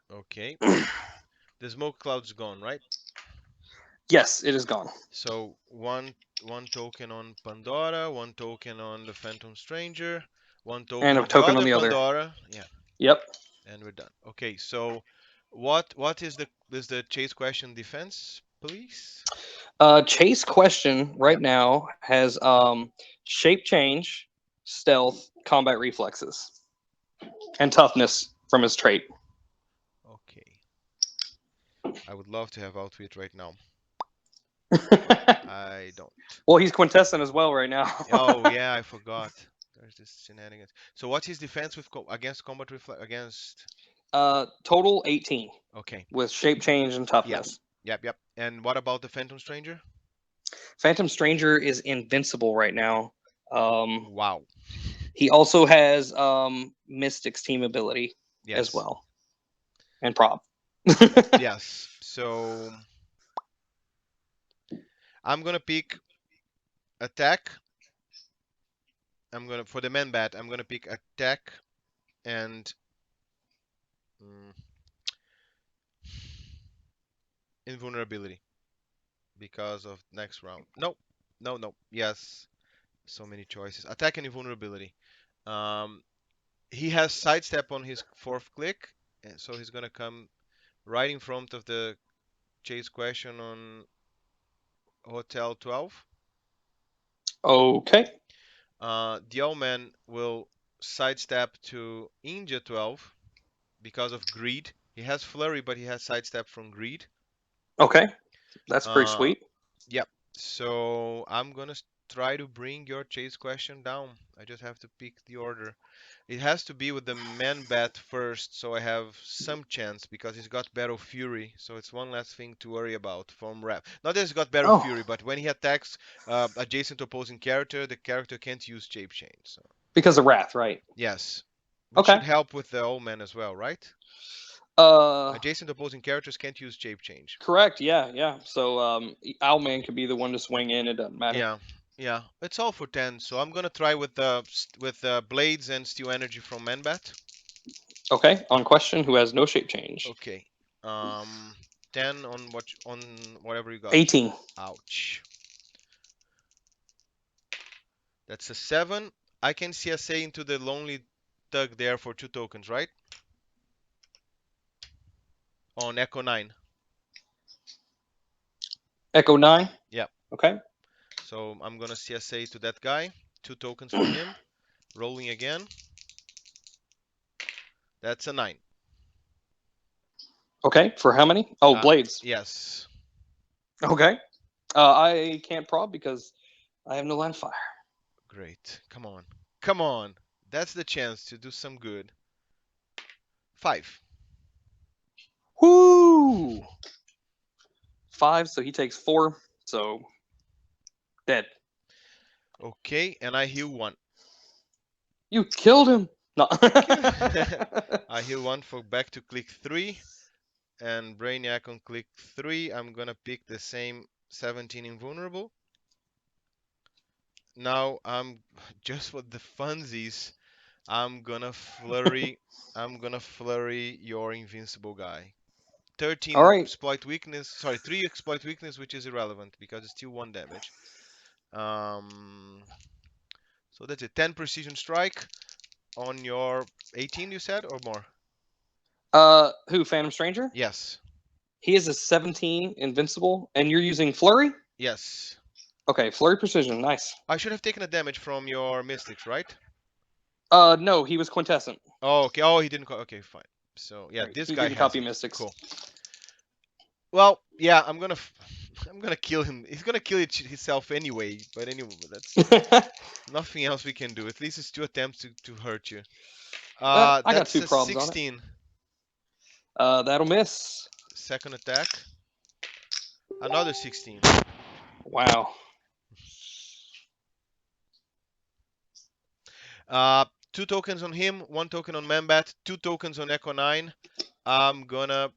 Okay. The smoke cloud's gone, right? Yes, it is gone. So one token on Pandora, 1 token on the Phantom Stranger, One token And a on the token on other the other. Pandora. Yeah, Yep. and we're done. Okay, so what is the chase question defense, please? Chase question right Yep. now has shape change, stealth, combat reflexes, and toughness from his trait. Okay. I would love to have Outwit right now, but I don't. Well, he's quintessent as well right now. Oh yeah, I forgot. There's this shenanigans. So what's his defense with against combat reflex against? Total 18 Okay. with shape change and Yep. toughness. Yep. And what about the Phantom Stranger? Phantom Stranger is invincible right now. Wow. He also has Mystic's team ability as Yes. well, and prop. Yes. So I'm gonna pick attack. For the man bat. I'm gonna pick attack and mm, invulnerability because of next round. No. No. Yes. So many choices. Attack and invulnerability. Um, he has sidestep on his fourth click, and so he's gonna come right in front of the chase question on Hotel 12. Okay. The old man will sidestep to India 12 because of greed. He has flurry, but he has sidestep from greed. Okay. That's pretty Uh, sweet. yep. So I'm gonna try to bring your chase question down. I just have to pick the order. It has to be with the man bat first, so I have some chance because he's got Battle Fury, so it's one less thing to worry about from Rap. Not that he's got Battle Oh, Fury, but when he attacks adjacent to opposing character, the character can't use Shape Change. So because of Wrath, right? yes, which Okay. should help with the old man as well, right? Uh, Adjacent opposing characters can't use Shape Change. correct. Yeah. So Owlman could be the one to swing in. It doesn't matter. Yeah, yeah. It's all for 10, so I'm gonna try with the blades and steel energy from Manbat. Okay. On question, who has no shape change? Okay. Um, 10 on on whatever you got. 18. Ouch. That's a 7. I can CSA into the lonely thug there for 2 tokens, right? On Echo 9. Echo 9. Yep. Okay. So I'm gonna CSA to that guy. 2 tokens for him. Rolling again. That's a 9. Okay. For how many? Oh, Uh, blades. yes. Okay. I can't prob because I have no line of fire. Great. Come on. Come on. That's the chance to do some good. 5. Woo! 5, so he takes 4. So dead. Okay, and I heal 1. You killed him. No. Thank you. I heal 1 for back to click 3. And Brainiac on click 3. I'm gonna pick the same 17 invulnerable. Now I'm just for the funsies. I'm gonna flurry. I'm gonna flurry your invincible guy. All 13 right. exploit weakness. Sorry, 3 exploit weakness, which is irrelevant because it's still 1 damage. Um, so that's it. 10 precision strike on your 18. You said or more? Who? Phantom Stranger? Yes. He is a 17 invincible, and you're using flurry. Yes. Okay, flurry precision, nice. I should have taken a damage from your mystics, right? No, he was quintessent. Oh, okay. Oh, he didn't. Okay, fine. So yeah, Right. this He guy didn't has copy it. mystics. Cool. Well, yeah, I'm gonna kill him. He's gonna kill himself anyway. But anyway, that's nothing else we can do. At least it's 2 attempts to hurt you. I got That's 2 a probs on it. 16. That'll miss. Second attack. Another 16. Wow. 2 tokens on him. 1 token on Mambat. 2 tokens on Echo 9. I'm gonna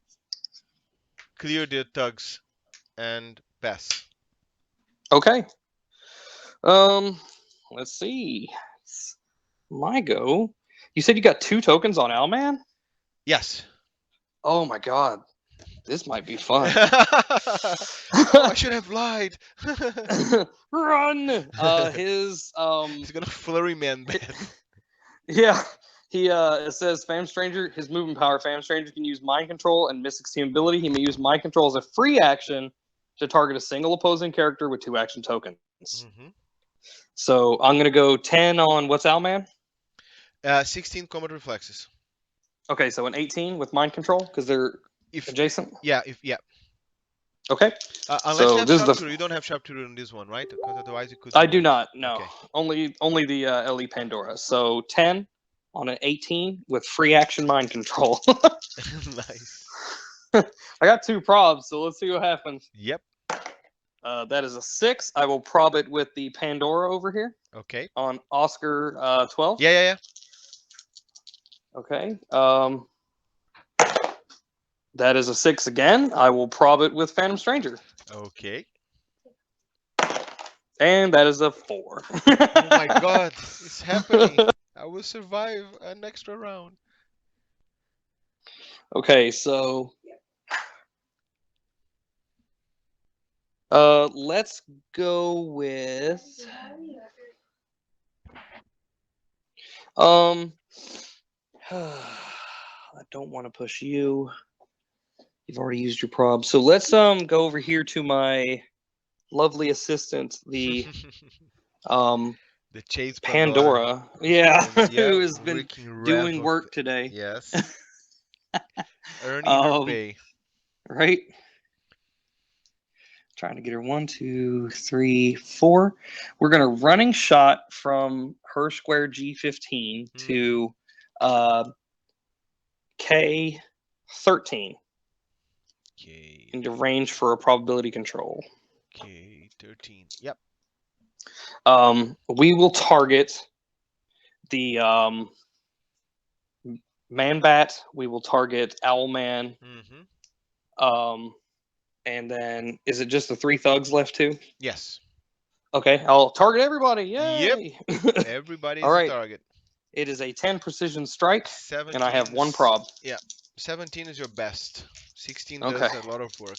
clear the thugs and pass. Okay. Let's see. It's my go. You said you got 2 tokens on Owlman? Yes. Oh my god. This might be fun. Oh, I should have lied. Run! His He's gonna flurry man bad. Yeah. It says Fam Stranger, his movement power, Fam Stranger can use mind control and Mystic Steam ability. He may use mind control as a free action to target a single opposing character with 2 action tokens. Mm-hmm. So I'm gonna go 10 on what's Owlman? 16 combat reflexes. Okay, so an 18 with mind control because they're If adjacent. yeah, Okay. unless you So have this is the sharpshooter, you don't have sharpshooter on this one, right? Because otherwise you could I do do it. not. No. Okay. Only the LE Pandora. So 10 on an 18 with free action mind control. Nice. I got 2 probs, so let's see what happens. Yep. That is a 6. I will prob it with the Pandora over here Okay. on Oscar 12. Yeah. Okay. That is a 6 again. I will prob it with Phantom Stranger. Okay. And that is a 4. Oh my God, it's happening. I will survive an extra round. Okay, so let's go with I don't want to push you. You've already used your prob. So let's go over here to my lovely assistant, the The Chase Pandora. Yeah, Yeah, who has been wreaking wrath doing of work today. yes. Earning her pay. Right. Trying to get her 1, 2, 3, 4. We're gonna running shot from her square G15 to K13 Okay. into range for a probability control. K13. Yep. We will target the Man Bat. We will target Owlman. Mm-hmm. And then is it just the 3 thugs left too? Yes. Okay, I'll target everybody. Yay! Yep. Everybody All is a right. target. It is a 10 precision strike, 17 and I have 1 prob. Yeah. 17 is your best. 16 Okay. does a lot of work.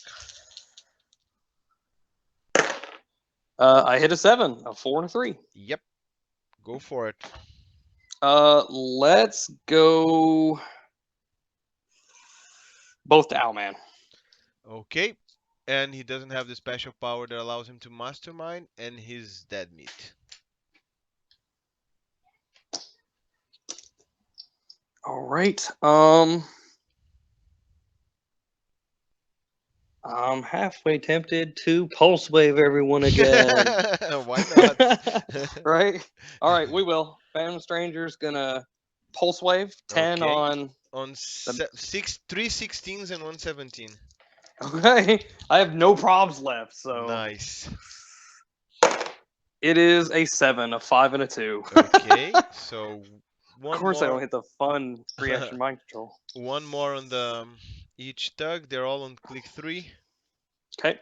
I hit a 7, a 4, and a 3. Yep. Go for it. Let's go both to Owlman. Okay. And he doesn't have the special power that allows him to mastermind, and he's dead meat. All right. I'm halfway tempted to pulse wave everyone again. Why not? Right? All right, we will. Phantom Stranger's gonna pulse wave 10 Okay. on On the... 3 16s and 1 17. Okay. I have no probs left, so Nice. it is a 7, a 5, and a 2. Okay. So Of one course, I don't more. hit the fun reaction mind control. One more on the each tug. They're all on click 3. Okay.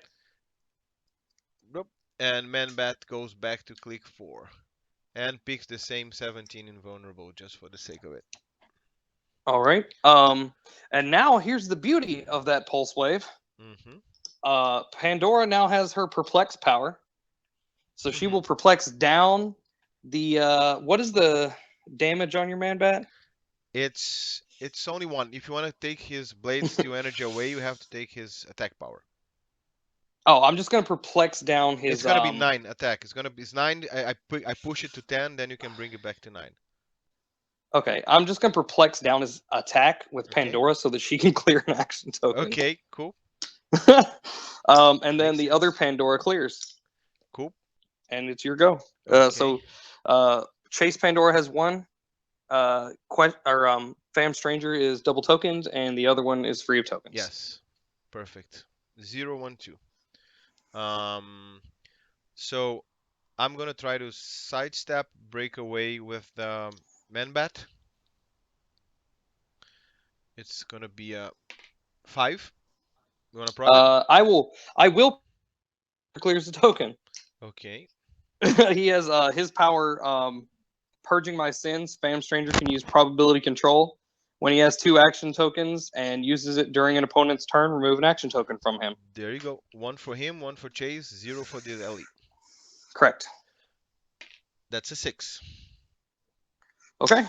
Nope. And Manbat goes back to click 4 and picks the same 17 invulnerable just for the sake of it. All right. And now here's the beauty of that pulse wave. Pandora now has her perplex power, so she will perplex down the. What is the damage on your man bat? It's only 1. If you want to take his blade steel energy away, you have to take his attack power. Oh, I'm just gonna perplex down his. It's gonna be 9 attack. It's 9. I push it to 10, then you can bring it back to 9. Okay, I'm just gonna perplex down his attack with Okay. Pandora so that she can clear an action token. Okay, cool. And then Makes the sense. other Pandora clears. Cool. And it's your go. Okay. So Chase Pandora has 1. Fam Stranger is double tokened, and the other one is free of tokens. Yes. Perfect. 0 1 2. So I'm gonna try to sidestep, break away with the Manbat. It's gonna be a 5. You wanna prob it? I will clears the token. Okay. He has his power purging my sins. Fam Stranger can use probability control. When he has 2 action tokens and uses it during an opponent's turn, remove an action token from him. There you go. 1 for him, 1 for Chase, 0 for the elite. Correct. That's a 6. Okay.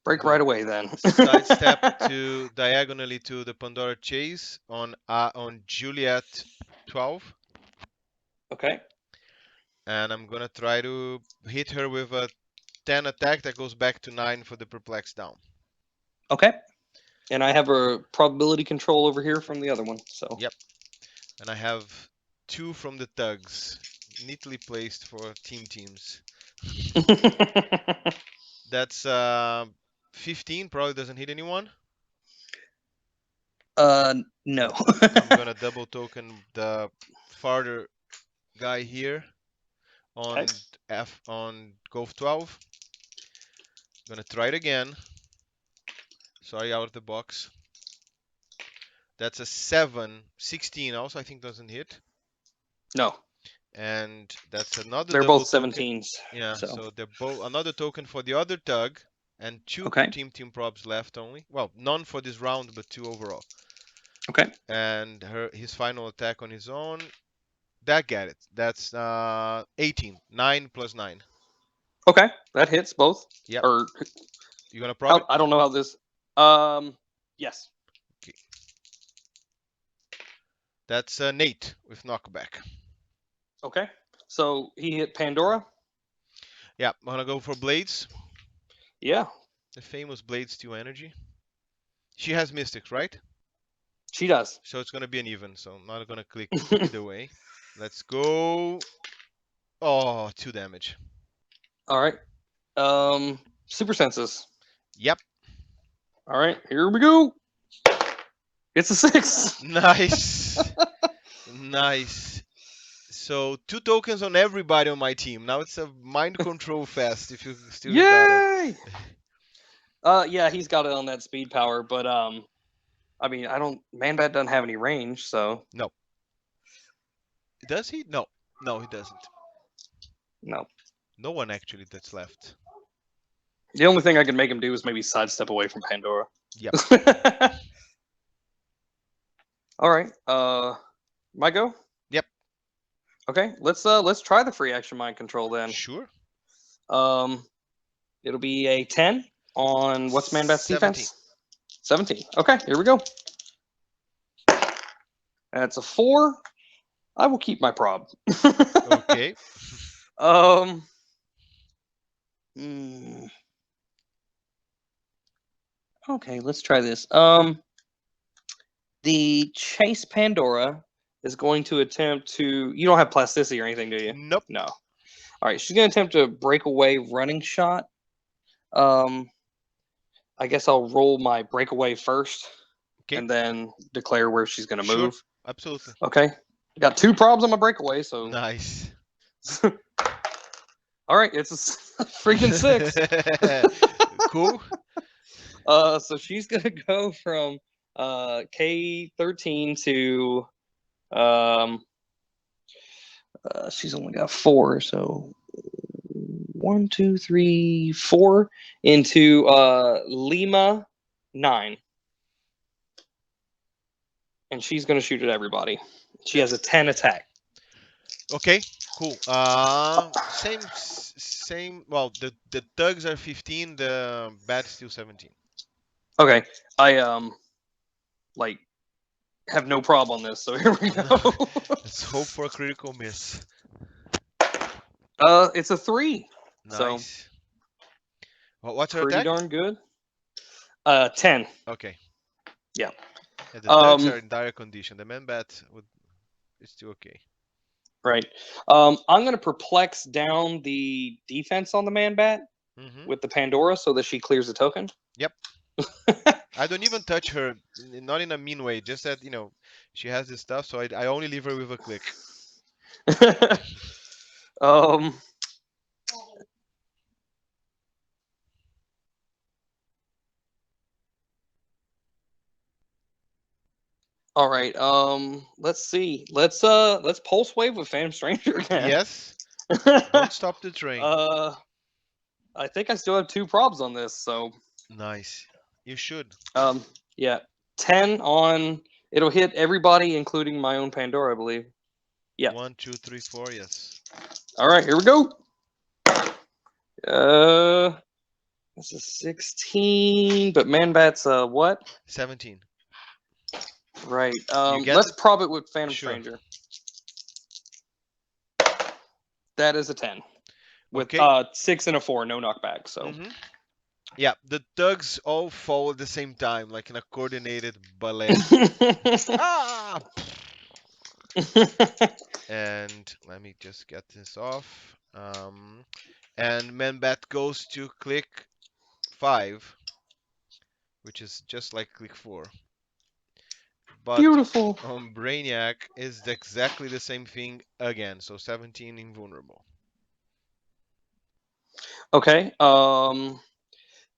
Break right away then. Sidestep to diagonally to the Pandora Chase on Juliet 12. Okay. And I'm gonna try to hit her with a 10 attack that goes back to 9 for the perplex down. Okay. And I have a probability control over here from the other one. So. Yep. And I have 2 from the thugs, neatly placed for teams. That's 15. Probably doesn't hit anyone. No. I'm gonna double token the farther guy here on Okay. on Gov 12. Gonna try it again. Sorry, out of the box. That's a 7, 16 also I think doesn't hit. No. And that's another They're double both token. 17s. Yeah, So. so they're both another token for the other tug and 2 Okay. team probs left only. Well, none for this round, but 2 overall. Okay. And his final attack on his own. That got it. That's 18. 9 plus 9. Okay. That hits both. Yep. Or You gonna prob it? I don't know how this. Yes. Okay. That's Nate with knockback. Okay. So he hit Pandora. Yeah, I'm gonna go for Blades. Yeah. The famous Blades 2 energy. She has Mystics, right? She does. So it's gonna be an even, so I'm not gonna click either way. Let's go. Oh, 2 damage. All right. Super senses. Yep. All right. Here we go. It's a 6. Nice. Nice. So 2 tokens on everybody on my team. Now it's a mind control fest if you still got it. Yay! Yeah, he's got it on that speed power, but I mean, Manbat doesn't have any range, so No. Does he? No. No, he doesn't. no. No one actually that's left. The only thing I can make him do is maybe sidestep away from Pandora. Yep. All right. My go? Yep. Okay. Let's try the free action mind control then. Sure. It'll be a 10 on what's Manbat's 17. defense? 17. Okay, here we go. That's a 4. I will keep my prob. Okay. Okay, let's try this. The Chase Pandora is going to attempt to. You don't have plasticity or anything, do you? Nope. No. All right, she's going to attempt to break away running shot. I guess I'll roll my breakaway first, Okay. and then declare where she's going to Sure. move. Absolutely. Okay. Got 2 probs on my breakaway, so. Nice. All right, it's a freaking 6. Cool. So she's gonna go from K13 to she's only got 4, so 1, 2, 3, 4 into Lima 9. And she's gonna shoot at everybody. She has a 10 attack. Okay. Cool. Same. Well, the thugs are 15. The bat's still 17. Okay, I like have no problem on this. So here we go. Let's hope for a critical miss. It's a 3. Nice. So what's her pretty attack? darn good. 10. Okay. Yeah. Yeah, the thugs are in dire condition. The man-bat is still okay. Right. I'm going to perplex down the defense on the Man-Bat with the Pandora so that she clears the token. Yep. I don't even touch her, not in a mean way, just that, she has this stuff, so I only leave her with a click. All right. Let's see. Let's pulse wave with Phantom Stranger again. Yes. Don't stop the train. I think I still have 2 probs on this, so. Nice. You should. Yeah. 10 on. It'll hit everybody, including my own Pandora, I believe. Yeah. 1, 2, 3, 4. Yes. All right. Here we go. This is 16, but Man-Bat's what? 17. Right. You get Let's it? prob it with Phantom Sure. Stranger. That is a 10. With Okay. 6 and a 4, no knockback. So. Mm-hmm. Yeah, the thugs all fall at the same time, like in a coordinated ballet. Ah! And let me just get this off. And Manbat goes to click 5, which is just like click 4. But Beautiful. on Brainiac is exactly the same thing again, so 17 invulnerable. Okay.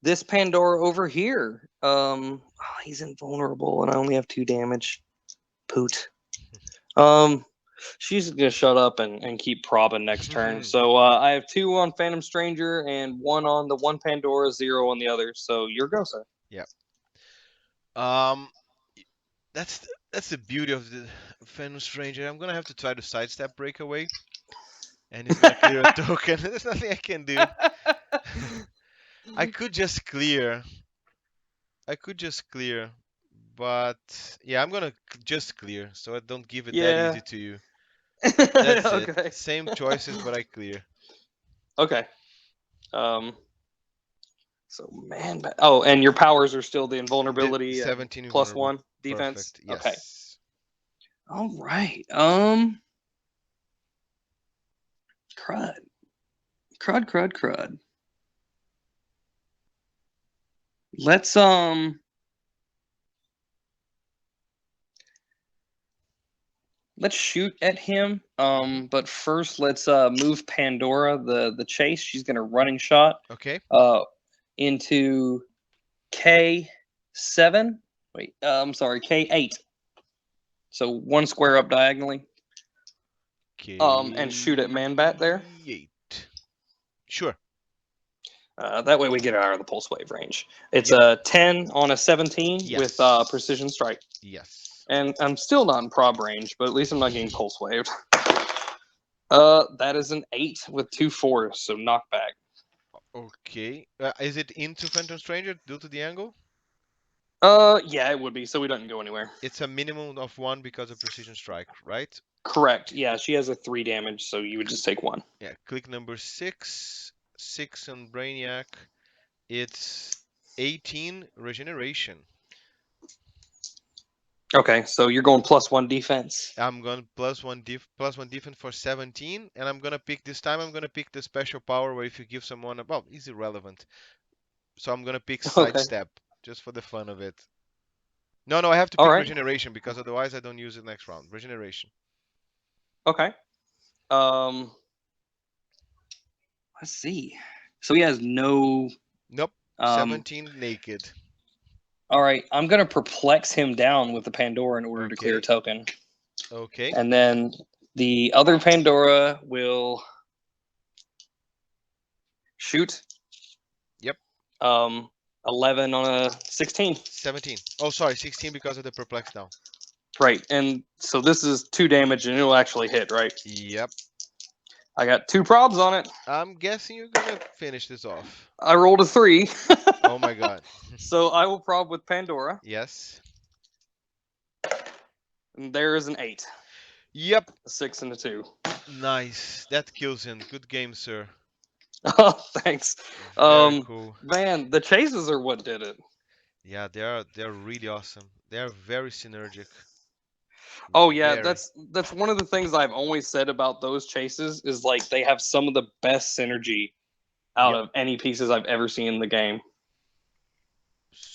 This Pandora over here. He's invulnerable, and I only have 2 damage. Poot. Um, she's gonna shut up and keep probbing next turn. So I have 2 on Phantom Stranger and 1 on the one Pandora, 0 on the other. So your go, sir. Yeah. Um, that's that's the beauty of the Phantom Stranger. I'm gonna have to try to sidestep breakaway, and he's gonna clear a token. There's nothing I can do. I could just clear. I could just clear, but yeah, I'm gonna just clear, so I don't give it that Yeah. easy to you. That's it. Okay. Same choices, but I clear. Okay. Um. So man. Oh, and your powers are still the The invulnerability and 17 invulnerable. +1 defense. Perfect. Okay. Yes. All right. Crud. Crud. Let's shoot at him. Mhm. But first let's move Pandora, the chase. She's gonna running shot Okay. into K7. Wait, I'm sorry, K8. So 1 square up diagonally. And shoot at Man-Bat there. K8. Sure. That way we get out of the pulse wave range. It's Yep. a 10 on a 17 with Yes. precision strike. Yes. And I'm still not in prob range, but at least I'm not getting pulse waved. That is an 8 with 2 4s, so knockback. Okay. Is it into Phantom Stranger due to the angle? Yeah, it would be, so we don't go anywhere. It's a minimum of 1 because of precision strike, right? Correct. Yeah, she has a 3 damage, so you would just take 1. Yeah. Click number 6. 6 on Brainiac. It's 18 regeneration. Okay, so you're going +1 defense. I'm going +1 defense for 17, and I'm gonna pick this time. I'm gonna pick the special power where if you give someone a well, is irrelevant. So I'm gonna pick Okay. sidestep just for the fun of it. No, I have to All pick right. regeneration because otherwise I don't use it next round. Regeneration. Okay. Um, let's see. So he has no. Nope. 17 naked. All right, I'm gonna perplex him down with the Pandora in order to clear a Okay. token, Okay. and then the other Pandora will shoot. Yep. 11 on a 16. 17. Oh, sorry, 16 because of the perplex down. Right, and so this is 2 damage, and it'll actually hit. Right. Yep. I got 2 probs on it. I'm guessing you're gonna finish this off. I rolled a 3. Oh my god. So I will prob with Pandora. Yes. And there is an 8. Yep. A 6 and a 2. Nice. That kills him. Good game, sir. Oh, thanks. Very cool. Man, the chases are what did it. Yeah, they're really awesome. They're very synergic. Oh yeah, Very. that's one of the things I've always said about those chases is like they have some of the best synergy out Yep. of any pieces I've ever seen in the game.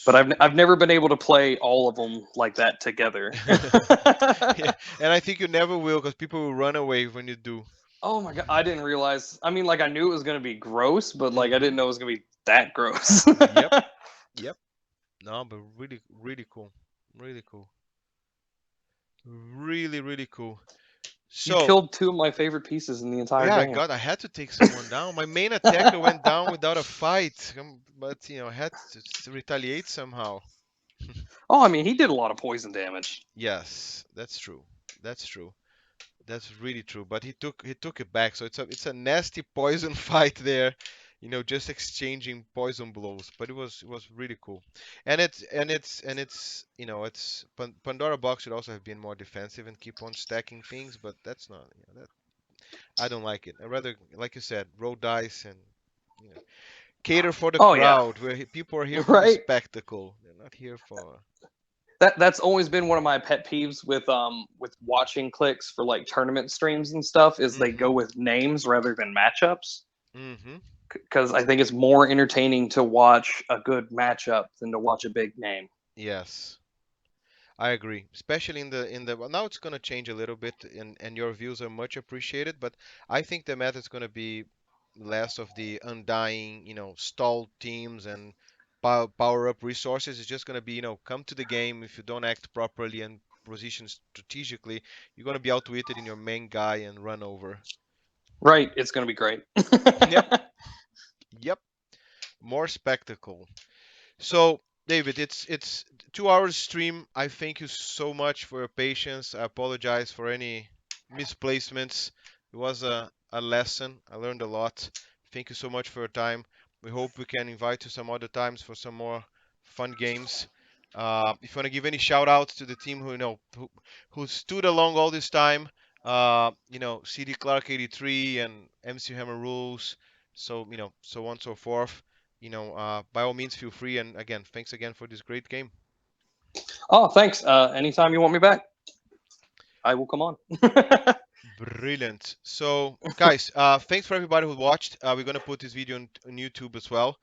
But Super. I've never been able to play all of them like that together. Yeah, and I think you never will because people will run away when you do. Oh my god, I didn't realize. I mean, like I knew it was gonna be gross, but like I Mhm. didn't know it was gonna be that gross. Yep. Yep. No, but really, really cool. Really cool. Really, really cool. You So, killed 2 of my favorite pieces in the entire yeah, game. God, I had to take someone down. My main attacker went down without a fight, but I had to retaliate somehow. Oh, I mean, he did a lot of poison damage. Yes, that's true. That's true. That's really true. But he took it back. So it's a nasty poison fight there. just exchanging poison blows. But it was really cool, and it's Pandora Box should also have been more defensive and keep on stacking things, but that's not that I don't like it. I rather, like you said, roll dice and you know cater for the Oh yeah, crowd. Where people are here for the right. spectacle. They're not here for. That's always been one of my pet peeves with watching clicks for like tournament streams and stuff is they Mm-hmm. go with names rather than matchups Mm-hmm. because I think it's more entertaining to watch a good matchup than to watch a big name. Yes. I agree, especially in the well, now it's going to change a little bit, and your views are much appreciated. But I think the meta is going to be less of the undying, stalled teams and power up resources. It's just going to be, come to the game. If you don't act properly and position strategically, you're going to be outwitted in your main guy and run over. Right, it's going to be great. Yep, yep. More spectacle. So, David, it's 2 hours stream. I thank you so much for your patience. I apologize for any misplacements. It was a lesson. I learned a lot. Thank you so much for your time. We hope we can invite you some other times for some more fun games. If you want to give any shout outs to the team who stood along all this time, CD Clark 83 and MC Hammer Rules, so so on and so forth. By all means, feel free. And again, thanks again for this great game. Oh, thanks. Anytime you want me back, I will come on. Brilliant. So, guys, thanks for everybody who watched. We're gonna put this video on YouTube as well,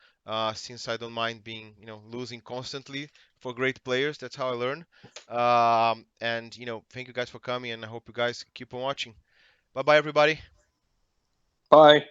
since I don't mind being, losing constantly for great players. That's how I learn. And thank you guys for coming, and I hope you guys keep on watching. Bye bye, everybody. Bye.